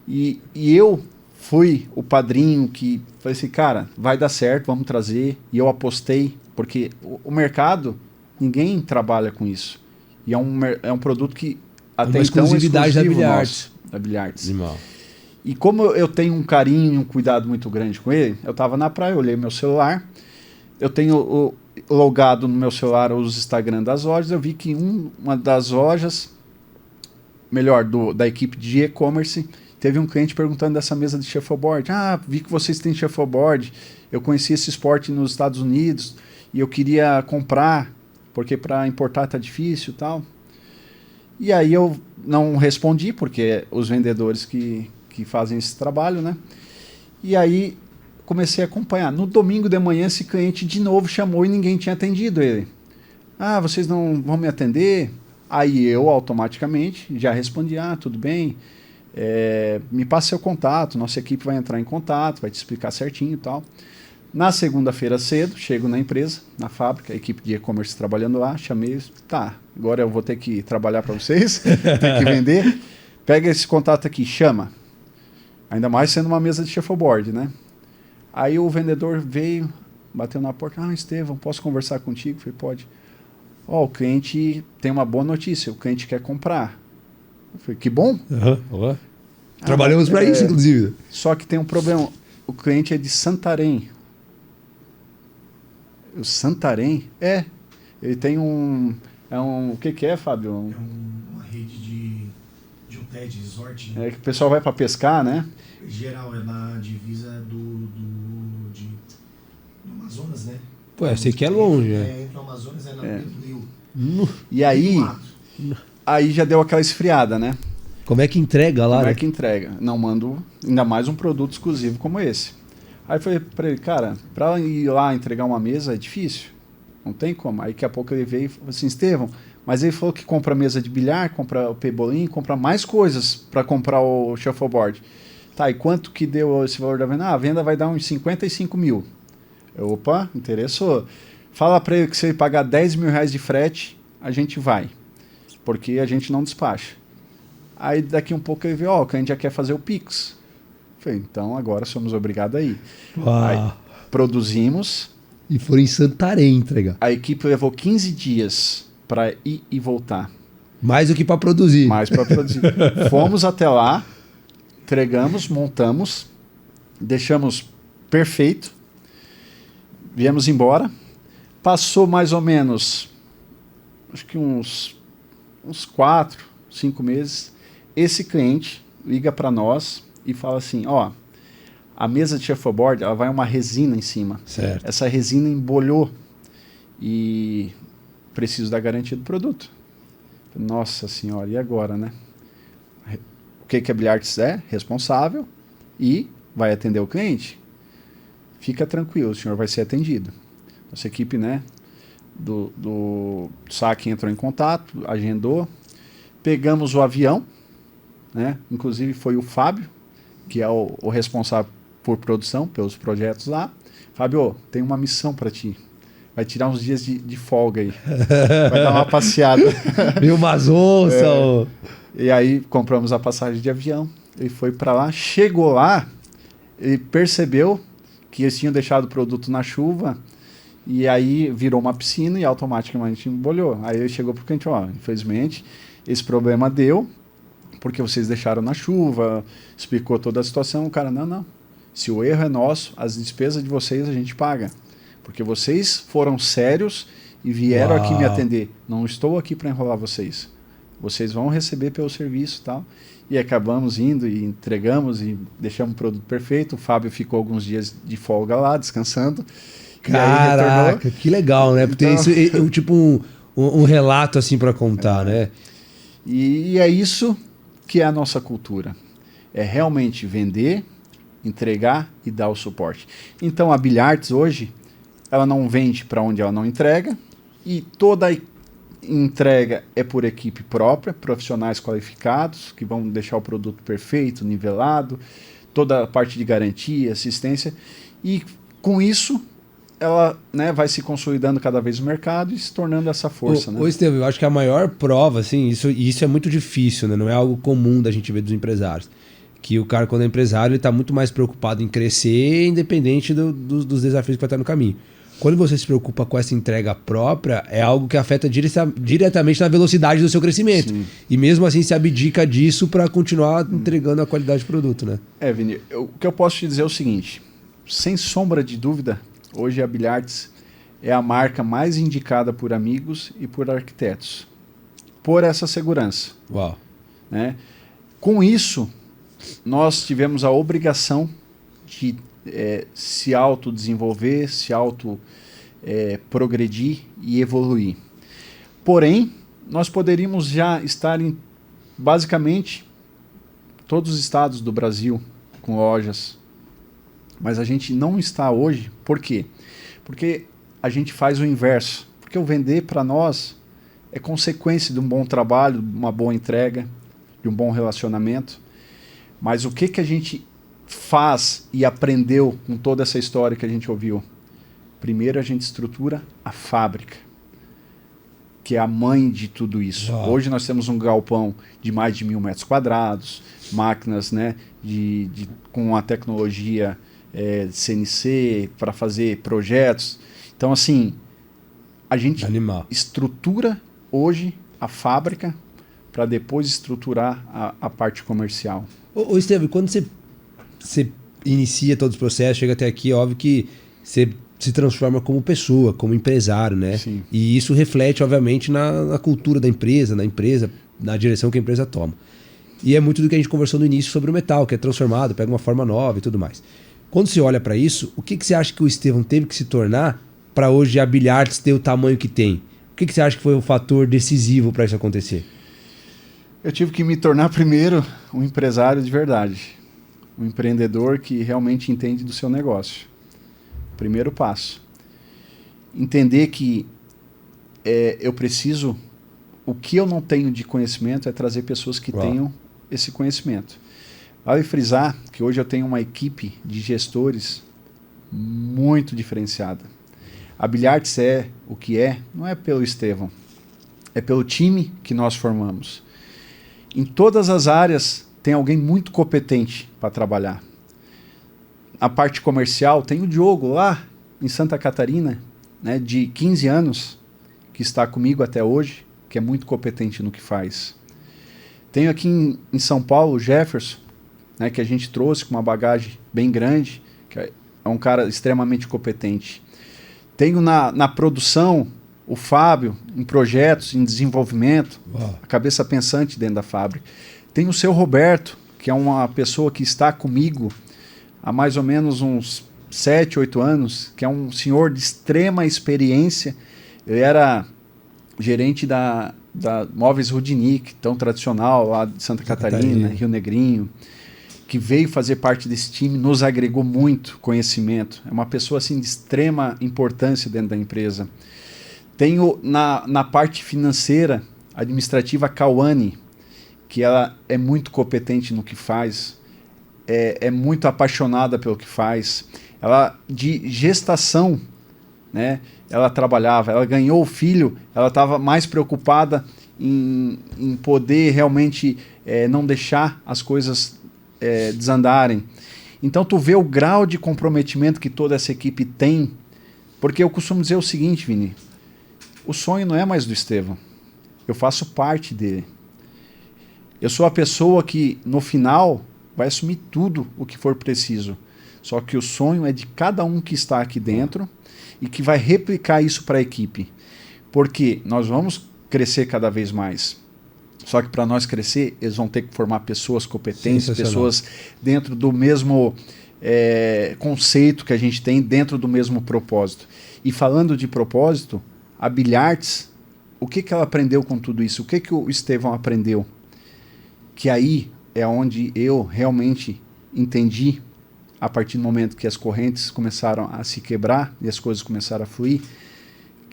e eu fui o padrinho que falei assim, cara, vai dar certo, vamos trazer. E eu apostei, porque o mercado, ninguém trabalha com isso. E é um produto que até uma exclusividade então da Bilharts. E como eu tenho um carinho e um cuidado muito grande com ele, eu estava na praia, olhei meu celular, eu tenho logado no meu celular os Instagram das lojas, eu vi que uma das lojas, melhor, da equipe de e-commerce, teve um cliente perguntando dessa mesa de shuffleboard. Vi que vocês têm shuffleboard, eu conheci esse esporte nos Estados Unidos e eu queria comprar, porque para importar tá difícil e tal. E aí eu não respondi, porque os vendedores que fazem esse trabalho, né? E aí comecei a acompanhar. No domingo de manhã, esse cliente de novo chamou e ninguém tinha atendido ele. Vocês não vão me atender? Aí eu automaticamente já respondi, tudo bem, me passe seu contato, nossa equipe vai entrar em contato, vai te explicar certinho e tal. Na segunda-feira cedo, chego na empresa, na fábrica, a equipe de e-commerce trabalhando lá, chamei eles, agora eu vou ter que trabalhar para vocês, ter que vender, pega esse contato aqui, chama. Ainda mais sendo uma mesa de shuffleboard, né? Aí o vendedor veio, bateu na porta, Estevão, posso conversar contigo? Eu falei, pode. O cliente tem uma boa notícia, o cliente quer comprar. Eu falei, que bom. Trabalhamos para isso, inclusive. Só que tem um problema, o cliente é de Santarém. O Santarém? Ele tem o que é, Fábio? É uma rede de hotéis, de resort. Que o pessoal vai para pescar, né? Geral, é na divisa do Amazonas, né? Pô, eu sei que é longe, né? Entre o Amazonas e na beira do rio. E aí já deu aquela esfriada, né? Como é que entrega lá? Como né? é que entrega? Não mando ainda mais um produto exclusivo como esse. Aí eu falei pra ele, cara, pra ir lá entregar uma mesa é difícil. Não tem como. Aí daqui a pouco ele veio e falou assim, Estevão, mas ele falou que compra mesa de bilhar, compra o pebolim, compra mais coisas para comprar o shuffleboard. Tá, e quanto que deu esse valor da venda? A venda vai dar uns 55 mil. Opa, interessou. Fala para ele que se ele pagar 10 mil reais de frete, a gente vai. Porque a gente não despacha. Aí daqui um pouco ele viu, que a gente já quer fazer o Pix. Falei, então agora somos obrigados a ir. Aí, produzimos. E foram em Santarém entregar. A equipe levou 15 dias para ir e voltar. Mais do que para produzir. Mais para produzir. Fomos até lá, entregamos, montamos, deixamos perfeito, viemos embora. Passou mais ou menos, acho que uns 4, 5 meses. Esse cliente liga para nós e fala assim, a mesa de shuffleboard, ela vai uma resina em cima. Certo. Essa resina embolhou e preciso da garantia do produto. Nossa senhora, e agora, né? O que a Bilharts é? Responsável e vai atender o cliente. Fica tranquilo, o senhor vai ser atendido. Nossa equipe, né, do SAC entrou em contato, agendou, pegamos o avião, né? Inclusive foi o Fábio, que é o responsável por produção, pelos projetos lá. Fábio, tem uma missão para ti. Vai tirar uns dias de folga aí. Vai dar uma passeada. Viu umas onças. E aí compramos a passagem de avião. Ele foi para lá. Chegou lá, ele percebeu que eles tinham deixado o produto na chuva. E aí virou uma piscina e automaticamente embolhou. Aí ele chegou pro cliente, infelizmente, esse problema deu, porque vocês deixaram na chuva, explicou toda a situação. O cara, não. Se o erro é nosso, as despesas de vocês a gente paga. Porque vocês foram sérios e vieram aqui me atender. Não estou aqui para enrolar vocês. Vocês vão receber pelo serviço e tal. E acabamos indo e entregamos e deixamos o produto perfeito. O Fábio ficou alguns dias de folga lá, descansando. Caraca, que legal, né? Porque então, isso é tipo um relato assim para contar, né? E é isso que é a nossa cultura. É realmente vender, entregar e dar o suporte. Então a Bilharts hoje, ela não vende para onde ela não entrega, e toda a entrega é por equipe própria, profissionais qualificados, que vão deixar o produto perfeito, nivelado, toda a parte de garantia, assistência, e com isso ela, né, vai se consolidando cada vez no mercado e se tornando essa força. Ô, Estevão, eu acho que a maior prova, assim, isso é muito difícil, né? Não é algo comum da gente ver dos empresários. Que o cara, quando é empresário, ele está muito mais preocupado em crescer, independente dos desafios que vai estar no caminho. Quando você se preocupa com essa entrega própria, é algo que afeta diretamente na velocidade do seu crescimento. Sim. E mesmo assim se abdica disso para continuar entregando a qualidade do produto, né? Vini, o que eu posso te dizer é o seguinte, sem sombra de dúvida, hoje a Bilharts é a marca mais indicada por amigos e por arquitetos, por essa segurança. Uau. Né? Com isso, nós tivemos a obrigação de se autodesenvolver, se progredir e evoluir. Porém, nós poderíamos já estar em basicamente todos os estados do Brasil com lojas, mas a gente não está hoje. Por quê? Porque a gente faz o inverso. Porque o vender para nós é consequência de um bom trabalho, de uma boa entrega, de um bom relacionamento. Mas o que a gente faz e aprendeu com toda essa história que a gente ouviu? Primeiro a gente estrutura a fábrica, que é a mãe de tudo isso. Hoje nós temos um galpão de mais de 1.000 metros quadrados, máquinas, né, com a tecnologia CNC, para fazer projetos. Então, assim, a gente Animal. estrutura hoje a fábrica para depois estruturar a parte comercial. Ô Estevam, quando você inicia todos os processos, chega até aqui, óbvio que você se transforma como pessoa, como empresário, né? Sim. E isso reflete, obviamente, na cultura da empresa, na direção que a empresa toma. E é muito do que a gente conversou no início sobre o metal, que é transformado, pega uma forma nova e tudo mais. Quando você olha para isso, o que você acha que o Estevam teve que se tornar para hoje a Bilhards ter o tamanho que tem? O que você acha que foi o fator decisivo para isso acontecer? Eu tive que me tornar primeiro um empresário de verdade. Um empreendedor que realmente entende do seu negócio. Primeiro passo. Entender que eu preciso... O que eu não tenho de conhecimento é trazer pessoas que tenham esse conhecimento. Vale frisar que hoje eu tenho uma equipe de gestores muito diferenciada. A Bilhards é o que não é pelo Estevam, é pelo time que nós formamos. Em todas as áreas tem alguém muito competente para trabalhar. A parte comercial tem o Diogo lá em Santa Catarina, né, de 15 anos, que está comigo até hoje, que é muito competente no que faz. Tenho aqui em São Paulo o Jefferson, né, que a gente trouxe com uma bagagem bem grande, que é um cara extremamente competente. Tenho na produção o Fábio, em projetos, em desenvolvimento, a cabeça pensante dentro da fábrica. Tenho o seu Roberto, que é uma pessoa que está comigo há mais ou menos uns 7, 8 anos, que é um senhor de extrema experiência. Ele era gerente da Móveis Rudinick, tão tradicional lá de Santa Catarina, Rio Negrinho, que veio fazer parte desse time, nos agregou muito conhecimento. É uma pessoa assim, de extrema importância dentro da empresa. Tenho na parte financeira, administrativa, a Cauane, que ela é muito competente no que faz, é muito apaixonada pelo que faz. Ela, de gestação, né, ela trabalhava, ela ganhou o filho, ela estava mais preocupada em poder realmente não deixar as coisas desandarem. Então tu vê o grau de comprometimento que toda essa equipe tem, porque eu costumo dizer o seguinte, Vini, o sonho não é mais do Estevam, eu faço parte dele. Eu sou a pessoa que no final vai assumir tudo o que for preciso, só que o sonho é de cada um que está aqui dentro e que vai replicar isso para a equipe, porque nós vamos crescer cada vez mais. Só que para nós crescer, eles vão ter que formar pessoas competentes, pessoas dentro do mesmo conceito que a gente tem, dentro do mesmo propósito. E falando de propósito, a Bilhards, o que ela aprendeu com tudo isso? O que o Estevam aprendeu? Que aí é onde eu realmente entendi, a partir do momento que as correntes começaram a se quebrar e as coisas começaram a fluir,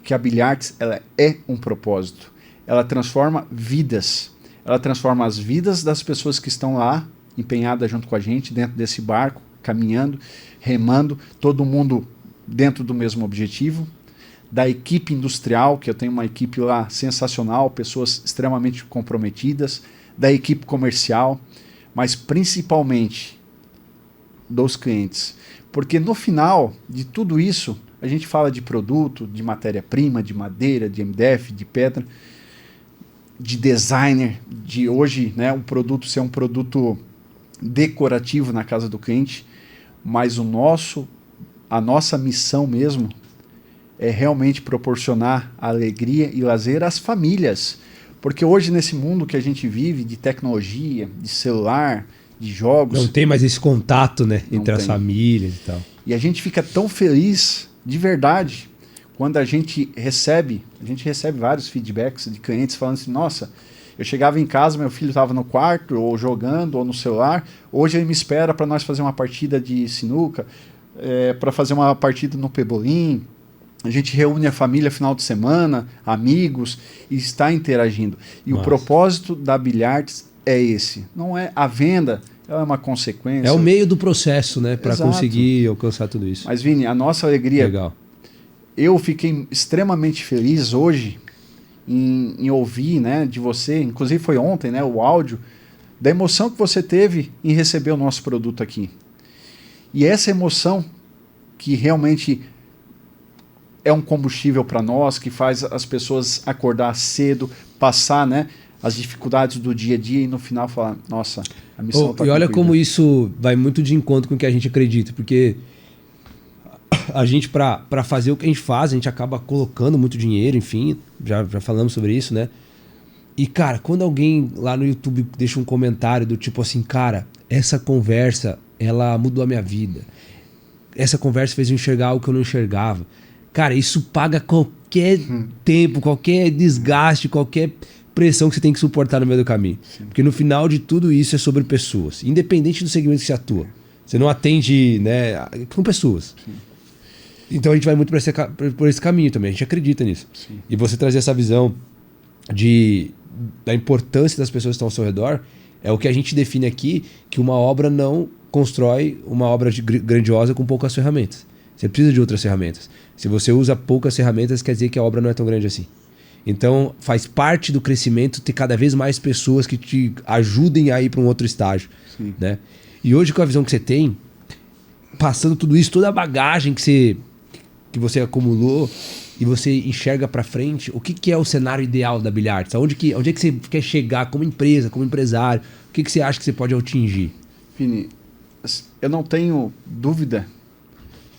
que a Bilhards ela é um propósito. Ela transforma vidas. Ela transforma as vidas das pessoas que estão lá, empenhadas junto com a gente, dentro desse barco, caminhando, remando, todo mundo dentro do mesmo objetivo. Da equipe industrial, que eu tenho uma equipe lá sensacional, pessoas extremamente comprometidas, da equipe comercial, mas principalmente dos clientes. Porque no final de tudo isso, a gente fala de produto, de matéria-prima, de madeira, de MDF, de pedra, de designer, de hoje, né, um produto ser um produto decorativo na casa do cliente, mas a nossa missão mesmo é realmente proporcionar alegria e lazer às famílias. Porque hoje, nesse mundo que a gente vive, de tecnologia, de celular, de jogos... Não tem mais esse contato, né, entre as famílias e tal. E a gente fica tão feliz, de verdade, quando a gente recebe vários feedbacks de clientes falando assim, nossa, eu chegava em casa, meu filho estava no quarto, ou jogando, ou no celular, hoje ele me espera para nós fazer uma partida de sinuca, para fazer uma partida no Pebolim. A gente reúne a família final de semana, amigos, e está interagindo. E o propósito da Bilhards é esse. Não é a venda, ela é uma consequência. É o meio do processo, né? Para conseguir alcançar tudo isso. Mas, Vini, a nossa alegria... Legal. Eu fiquei extremamente feliz hoje em ouvir, né, de você, inclusive foi ontem, né, o áudio, da emoção que você teve em receber o nosso produto aqui. E essa emoção que realmente é um combustível para nós, que faz as pessoas acordar cedo, passar, né, as dificuldades do dia a dia e no final falar, nossa, a missão está E olha cumprida. como isso vai muito de encontro com o que a gente acredita, porque a gente, para fazer o que a gente faz, a gente acaba colocando muito dinheiro, enfim, já falamos sobre isso, né? E, cara, quando alguém lá no YouTube deixa um comentário do tipo assim, cara, essa conversa, ela mudou a minha vida. Essa conversa fez eu enxergar algo que eu não enxergava. Cara, isso paga qualquer tempo, qualquer desgaste, qualquer pressão que você tem que suportar no meio do caminho. Sim. Porque no final de tudo isso é sobre pessoas. Independente do segmento que você atua. Você não atende, né? São pessoas. Sim. Então a gente vai muito por esse caminho também. A gente acredita nisso. Sim. E você trazer essa visão da importância das pessoas que estão ao seu redor é o que a gente define aqui, que uma obra não constrói uma obra grandiosa com poucas ferramentas. Você precisa de outras ferramentas. Se você usa poucas ferramentas, quer dizer que a obra não é tão grande assim. Então, faz parte do crescimento ter cada vez mais pessoas que te ajudem a ir para um outro estágio. Né? E hoje, com a visão que você tem, passando tudo isso, toda a bagagem que você acumulou e você enxerga para frente, o que é o cenário ideal da Bilhards? Onde é que você quer chegar como empresa, como empresário? O que você acha que você pode atingir? Vini, eu não tenho dúvida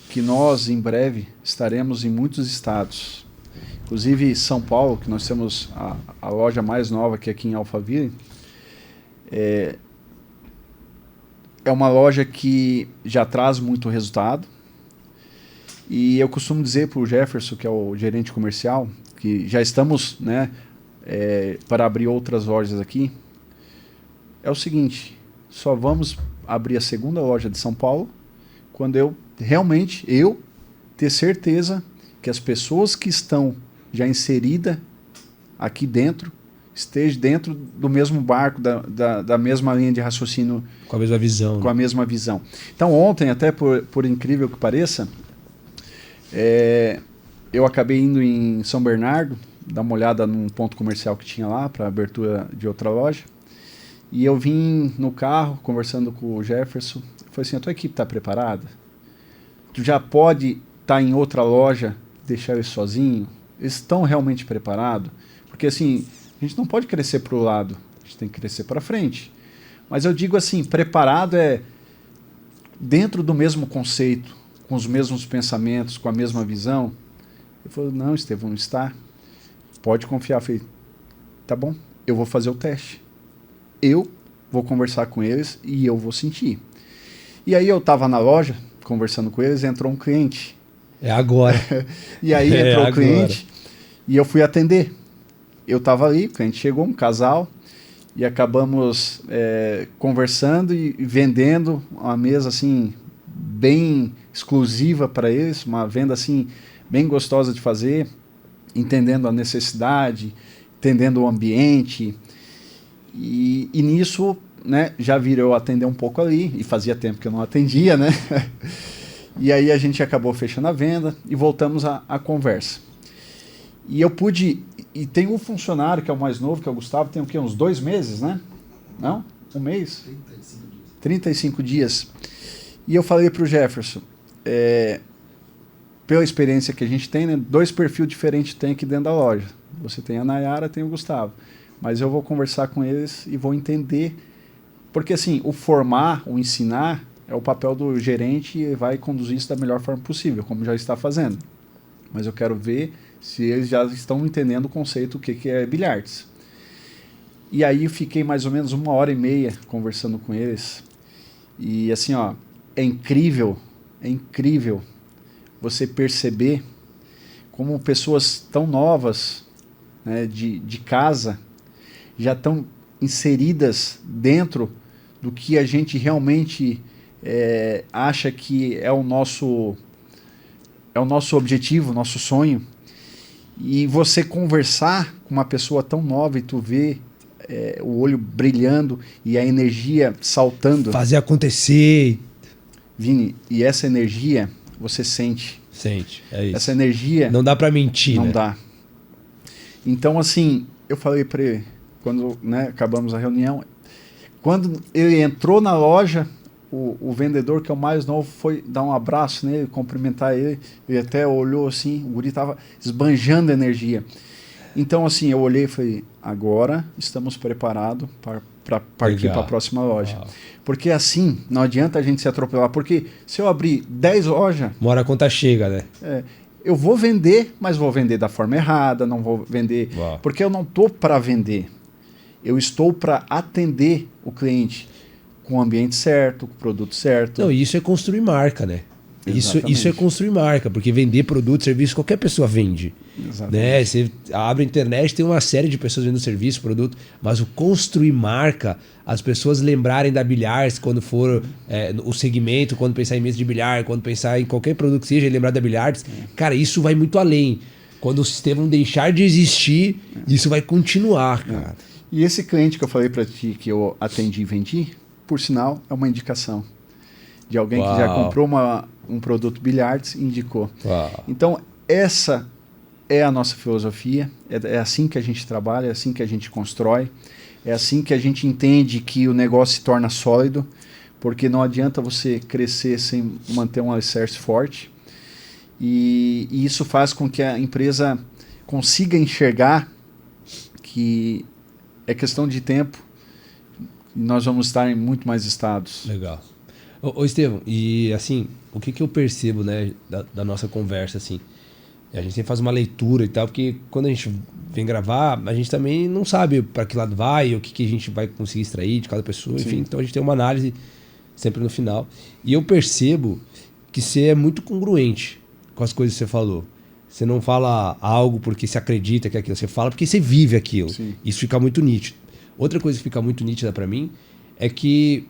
que nós, em breve, estaremos em muitos estados. Inclusive São Paulo, que nós temos a loja mais nova que é aqui em Alphaville, é uma loja que já traz muito resultado. E eu costumo dizer para o Jefferson, que é o gerente comercial, que já estamos, né, para abrir outras lojas aqui, é o seguinte, só vamos abrir a segunda loja de São Paulo quando eu ter certeza que as pessoas que estão já inseridas aqui dentro estejam dentro do mesmo barco, da mesma linha de raciocínio. Com a mesma visão. Com a mesma visão. Então ontem, até por incrível que pareça, eu acabei indo em São Bernardo, dar uma olhada num ponto comercial que tinha lá para abertura de outra loja. E eu vim no carro, conversando com o Jefferson. Eu falei assim, a tua equipe está preparada? Tu já pode estar em outra loja, deixar eles sozinho? Eles estão realmente preparados? Porque assim, a gente não pode crescer para o lado, a gente tem que crescer para frente. Mas eu digo assim, preparado é dentro do mesmo conceito, com os mesmos pensamentos, com a mesma visão. Ele falou, não, Estevão, está. Pode confiar. Eu falei, tá bom, eu vou fazer o teste. Eu vou conversar com eles e eu vou sentir. E aí eu estava na loja, conversando com eles, entrou um cliente. É agora. E aí entrou o cliente e eu fui atender. Eu estava ali, o cliente chegou, um casal, e acabamos conversando e vendendo uma mesa assim, bem exclusiva para eles, uma venda assim, bem gostosa de fazer, entendendo a necessidade, entendendo o ambiente. E nisso, né, já virou atender um pouco ali, e fazia tempo que eu não atendia, né? E aí a gente acabou fechando a venda e voltamos à conversa. E eu pude... E tem um funcionário que é o mais novo, que é o Gustavo, tem o quê? Uns 2 meses, né? Não? Um mês? 35 dias. E eu falei para o Jefferson, pela experiência que a gente tem, né, 2 perfis diferentes tem aqui dentro da loja. Você tem a Nayara, tem o Gustavo. Mas eu vou conversar com eles e vou entender. Porque assim, o formar, o ensinar, é o papel do gerente e vai conduzir isso da melhor forma possível, como já está fazendo. Mas eu quero ver se eles já estão entendendo o conceito, o que é Bilhards. E aí eu fiquei mais ou menos 1h30 conversando com eles. E assim, ó, é incrível você perceber como pessoas tão novas, né, de casa já estão inseridas dentro do que a gente realmente acha que é o nosso objetivo, nosso sonho. E você conversar com uma pessoa tão nova e tu vê o olho brilhando e a energia saltando. Fazer acontecer. Vini, e essa energia você sente. Sente, é isso. Essa energia... Não dá pra mentir, Não né? dá. Então, assim, eu falei pra ele, quando, né, acabamos a reunião, quando ele entrou na loja, o vendedor, que é o mais novo, foi dar um abraço nele, cumprimentar ele. Ele até olhou assim, o guri estava esbanjando energia. Então, assim, eu olhei e falei, agora estamos preparados para partir para a próxima loja. Uau. Porque assim, não adianta a gente se atropelar. Porque se eu abrir 10 lojas... Uma hora a conta chega, né? Eu vou vender, mas vou vender da forma errada, não vou vender... Uau. Porque eu não estou para vender. Eu estou para atender o cliente com o ambiente certo, com o produto certo. Não, isso é construir marca, né? Isso é construir marca, porque vender produto, serviço, qualquer pessoa vende. Exatamente. Né? Você abre a internet, tem uma série de pessoas vendendo serviço, produto, mas o construir marca, as pessoas lembrarem da Bilhares quando for o segmento, quando pensar em mesa de bilhar, quando pensar em qualquer produto que seja, lembrar da Bilhares, cara, isso vai muito além. Quando o sistema deixar de existir, isso vai continuar, cara. E esse cliente que eu falei para ti que eu atendi e vendi, por sinal, é uma indicação de alguém que já comprou um produto Bilhards e indicou. Uau. Então, essa é a nossa filosofia, é assim que a gente trabalha, é assim que a gente constrói, é assim que a gente entende que o negócio se torna sólido, porque não adianta você crescer sem manter um alicerce forte, e isso faz com que a empresa consiga enxergar que é questão de tempo e nós vamos estar em muito mais estados. Legal. Ô Estevão, e assim, o que eu percebo, né, da nossa conversa, assim, a gente sempre faz uma leitura e tal, porque quando a gente vem gravar, a gente também não sabe para que lado vai, o que a gente vai conseguir extrair de cada pessoa, enfim, então a gente tem uma análise sempre no final. E eu percebo que você é muito congruente com as coisas que você falou. Você não fala algo porque você acredita que é aquilo, você fala porque você vive aquilo. Sim. Isso fica muito nítido. Outra coisa que fica muito nítida para mim é que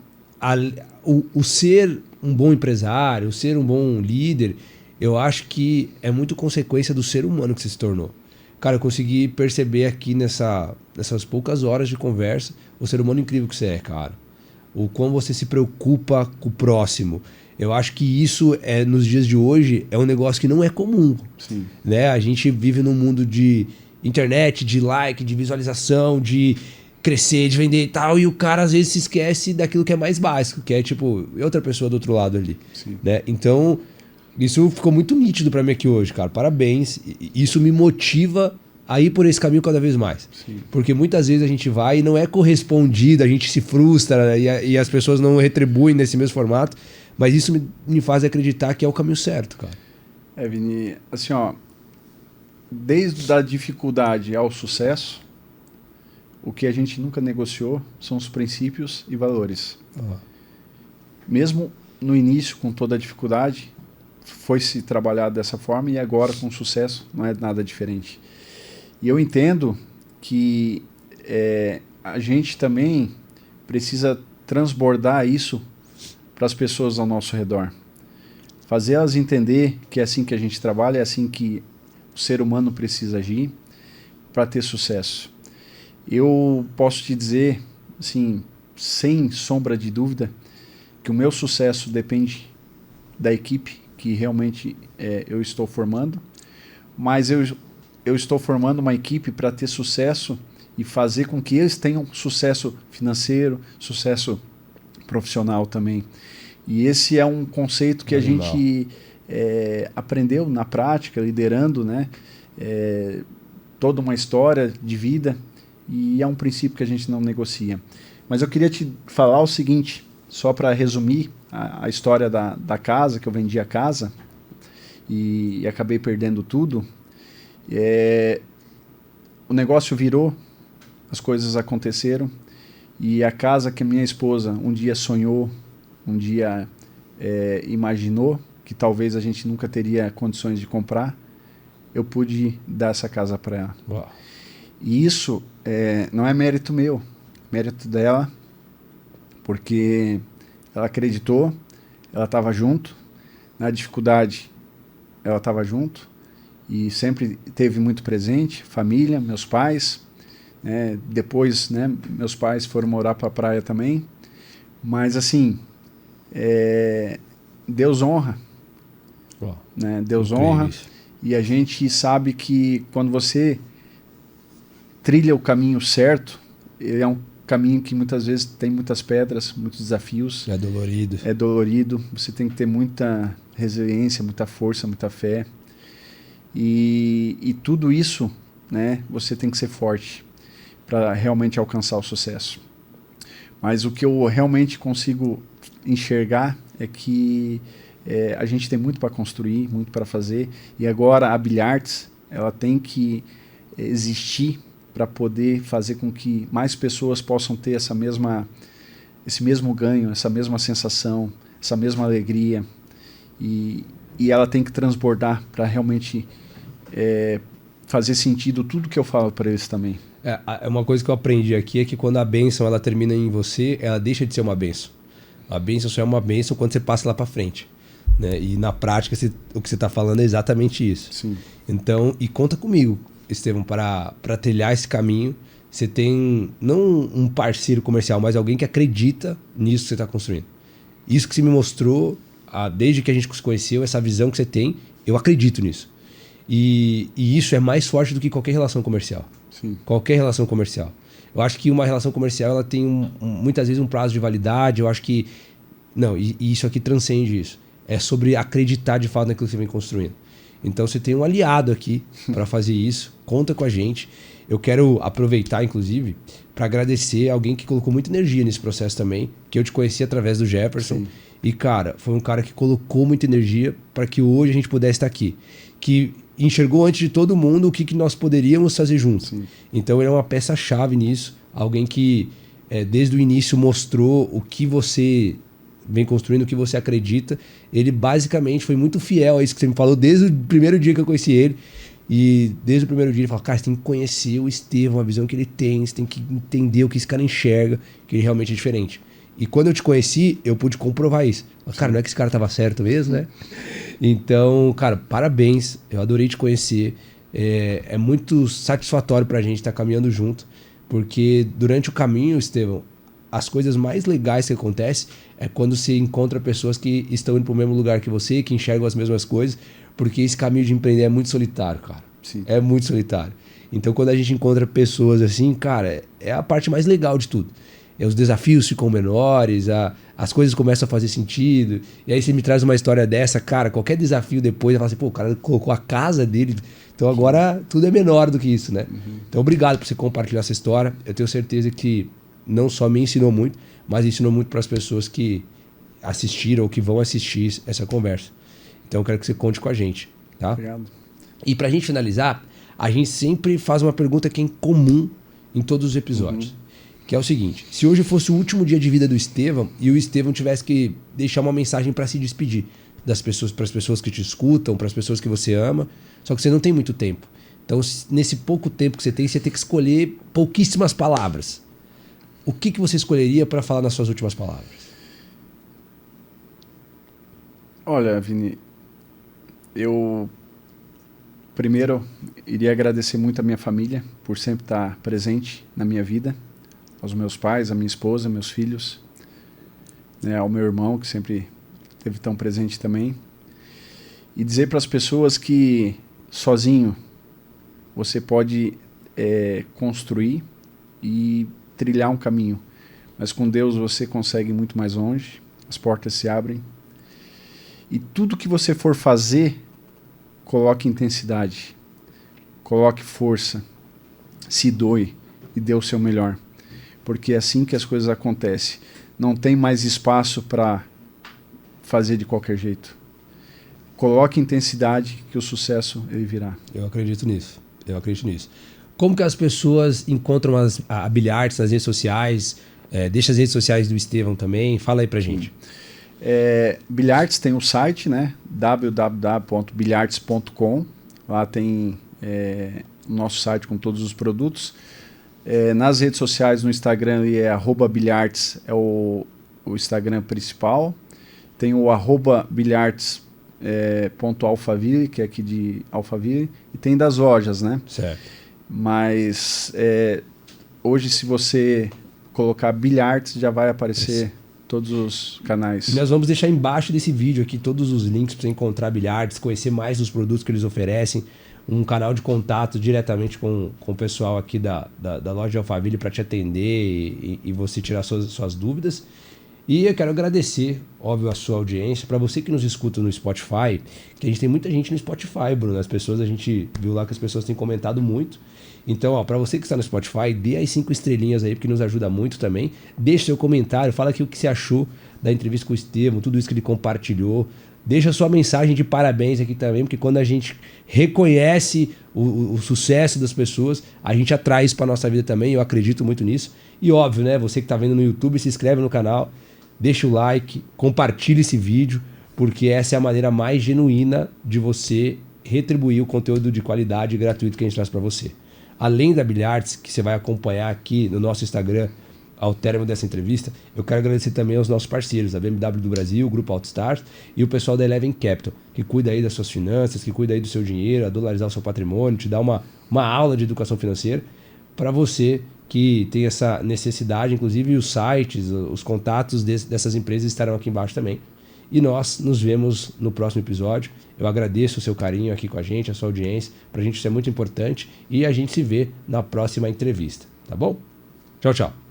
o ser um bom empresário, o ser um bom líder, eu acho que é muito consequência do ser humano que você se tornou. Cara, eu consegui perceber aqui nessas poucas horas de conversa o ser humano incrível que você é, cara. O quão você se preocupa com o próximo. Eu acho que isso, nos dias de hoje, é um negócio que não é comum. Sim. Né? A gente vive num mundo de internet, de like, de visualização, de crescer, de vender e tal, e o cara às vezes se esquece daquilo que é mais básico, que é tipo, outra pessoa do outro lado ali. Sim. Né? Então, isso ficou muito nítido pra mim aqui hoje, cara. Parabéns. Isso me motiva a ir por esse caminho cada vez mais. Sim. Porque muitas vezes a gente vai e não é correspondido, a gente se frustra e as pessoas não retribuem nesse mesmo formato, mas isso me faz acreditar que é o caminho certo, cara. Vini, assim, ó, desde a dificuldade ao sucesso, o que a gente nunca negociou são os princípios e valores. Mesmo no início, com toda a dificuldade, foi se trabalhado dessa forma, e agora com sucesso não é nada diferente. E eu entendo que a gente também precisa transbordar isso para as pessoas ao nosso redor. Fazer elas entender que é assim que a gente trabalha, é assim que o ser humano precisa agir para ter sucesso. Eu posso te dizer, assim, sem sombra de dúvida, que o meu sucesso depende da equipe que realmente eu estou formando, mas eu estou formando uma equipe para ter sucesso e fazer com que eles tenham sucesso financeiro, sucesso profissional também. E esse é um conceito que a gente aprendeu na prática, liderando, né? Toda uma história de vida, e é um princípio que a gente não negocia. Mas eu queria te falar o seguinte, só para resumir a história da casa, que eu vendi a casa e acabei perdendo tudo. O negócio virou, as coisas aconteceram, e a casa que a minha esposa um dia sonhou, um dia imaginou que talvez a gente nunca teria condições de comprar, eu pude dar essa casa para ela. Uau. E isso não é mérito meu, mérito dela, porque ela acreditou, ela estava junto, na dificuldade ela estava junto, e sempre teve muito presente, família, meus pais, né? Depois, né, meus pais foram morar para a praia também, mas assim, Deus honra, né? Deus honra, e a gente sabe que quando você trilha o caminho certo, ele é um caminho que muitas vezes tem muitas pedras, muitos desafios. É dolorido. É dolorido. Você tem que ter muita resiliência, muita força, muita fé. E tudo isso, né, você tem que ser forte para realmente alcançar o sucesso. Mas o que eu realmente consigo enxergar é que a gente tem muito para construir, muito para fazer. E agora a Bilharts, ela tem que existir para poder fazer com que mais pessoas possam ter esse mesmo ganho, essa mesma sensação, essa mesma alegria. E ela tem que transbordar para realmente fazer sentido tudo que eu falo para eles também. Uma coisa que eu aprendi aqui é que quando a bênção ela termina em você, ela deixa de ser uma bênção. A bênção só é uma bênção quando você passa lá para frente. Né? E na prática, o que você está falando é exatamente isso. Sim. Então, e conta comigo, Estevão, para trilhar esse caminho. Você tem não um parceiro comercial, mas alguém que acredita nisso que você está construindo. Isso que você me mostrou, desde que a gente se conheceu, essa visão que você tem, eu acredito nisso. E isso é mais forte do que qualquer relação comercial. Sim. Qualquer relação comercial. Eu acho que uma relação comercial ela tem muitas vezes um prazo de validade. Eu acho que... Não, e isso aqui transcende isso. É sobre acreditar de fato naquilo que você vem construindo. Então você tem um aliado aqui para fazer isso. Conta com a gente. Eu quero aproveitar, inclusive, para agradecer alguém que colocou muita energia nesse processo também, que eu te conheci através do Jefferson. Sim. E, cara, foi um cara que colocou muita energia para que hoje a gente pudesse estar aqui. Que enxergou antes de todo mundo o que nós poderíamos fazer juntos. Sim. Então ele é uma peça-chave nisso. Alguém que, desde o início, mostrou o que você vem construindo, o que você acredita. Ele basicamente foi muito fiel a isso que você me falou desde o primeiro dia que eu conheci ele. E desde o primeiro dia ele falou, cara, você tem que conhecer o Estevão, a visão que ele tem, você tem que entender o que esse cara enxerga, que ele realmente é diferente. E quando eu te conheci, eu pude comprovar isso. Cara, não é que esse cara tava certo mesmo, né? Então, cara, parabéns. Eu adorei te conhecer. É muito satisfatório pra gente estar caminhando junto. Porque durante o caminho, Estevão, as coisas mais legais que acontecem é quando você encontra pessoas que estão indo pro mesmo lugar que você, que enxergam as mesmas coisas. Porque esse caminho de empreender é muito solitário, cara. Sim. É muito solitário. Então, quando a gente encontra pessoas assim, cara, é a parte mais legal de tudo. Os desafios ficam menores, as coisas começam a fazer sentido. E aí você me traz uma história dessa, cara, qualquer desafio depois, eu falo assim, pô, o cara colocou a casa dele, então agora tudo é menor do que isso, né? Uhum. Então obrigado por você compartilhar essa história. Eu tenho certeza que não só me ensinou muito, mas ensinou muito para as pessoas que assistiram ou que vão assistir essa conversa. Então eu quero que você conte com a gente, tá? Obrigado. E pra gente finalizar, a gente sempre faz uma pergunta que é comum em todos os episódios. Uhum. Que é o seguinte, se hoje fosse o último dia de vida do Estevão e o Estevão tivesse que deixar uma mensagem para se despedir das pessoas, para as pessoas que te escutam, para as pessoas que você ama, só que você não tem muito tempo. Então, nesse pouco tempo que você tem que escolher pouquíssimas palavras. O que você escolheria para falar nas suas últimas palavras? Olha, Vini, eu primeiro iria agradecer muito a minha família por sempre estar presente na minha vida. Aos meus pais, à minha esposa, meus filhos, né, ao meu irmão, que sempre esteve tão presente também. E dizer para as pessoas que sozinho você pode construir e trilhar um caminho, mas com Deus você consegue muito mais longe, as portas se abrem. E tudo que você for fazer, coloque intensidade, coloque força, se doe e dê o seu melhor. Porque é assim que as coisas acontecem. Não tem mais espaço para fazer de qualquer jeito. Coloque intensidade que o sucesso ele virá. Eu acredito nisso. Como que as pessoas encontram a Bilharts nas redes sociais? Deixa as redes sociais do Estevão também. Fala aí pra gente. Bilharts tem o site, né? www.bilharts.com. Lá tem o nosso site com todos os produtos. Nas redes sociais, no Instagram, é @bilharts, é o Instagram principal. Tem o @bilharts.alphaville, que é aqui de Alphaville. E tem das lojas, né? Certo. Mas hoje, se você colocar Bilharts, já vai aparecer todos os canais. E nós vamos deixar embaixo desse vídeo aqui todos os links para você encontrar Bilharts, conhecer mais dos produtos que eles oferecem. um canal de contato diretamente com o pessoal aqui da loja de Alphaville para te atender e você tirar suas dúvidas. E eu quero agradecer, óbvio, a sua audiência. Para você que nos escuta no Spotify, que a gente tem muita gente no Spotify, Bruno. As pessoas, a gente viu lá que as pessoas têm comentado muito. Então, para você que está no Spotify, dê as 5 estrelinhas aí, porque nos ajuda muito também. Deixe seu comentário, fala aqui o que você achou da entrevista com o Estevão, tudo isso que ele compartilhou. Deixa sua mensagem de parabéns aqui também, porque quando a gente reconhece o sucesso das pessoas, a gente atrai isso para nossa vida também. Eu acredito muito nisso. E óbvio, né? Você que está vendo no YouTube, se inscreve no canal. Deixa o like, compartilhe esse vídeo, porque essa é a maneira mais genuína de você retribuir o conteúdo de qualidade e gratuito que a gente traz para você. Além da Bilhards, que você vai acompanhar aqui no nosso Instagram ao término dessa entrevista, eu quero agradecer também aos nossos parceiros, a BMW do Brasil, o Grupo Altstars e o pessoal da Eleven Capital, que cuida aí das suas finanças, que cuida aí do seu dinheiro, a dolarizar o seu patrimônio, te dá uma aula de educação financeira para você que tem essa necessidade, inclusive os sites, os contatos dessas empresas estarão aqui embaixo também. E nós nos vemos no próximo episódio. Eu agradeço o seu carinho aqui com a gente, a sua audiência. Pra gente isso é muito importante. E a gente se vê na próxima entrevista, tá bom? Tchau, tchau.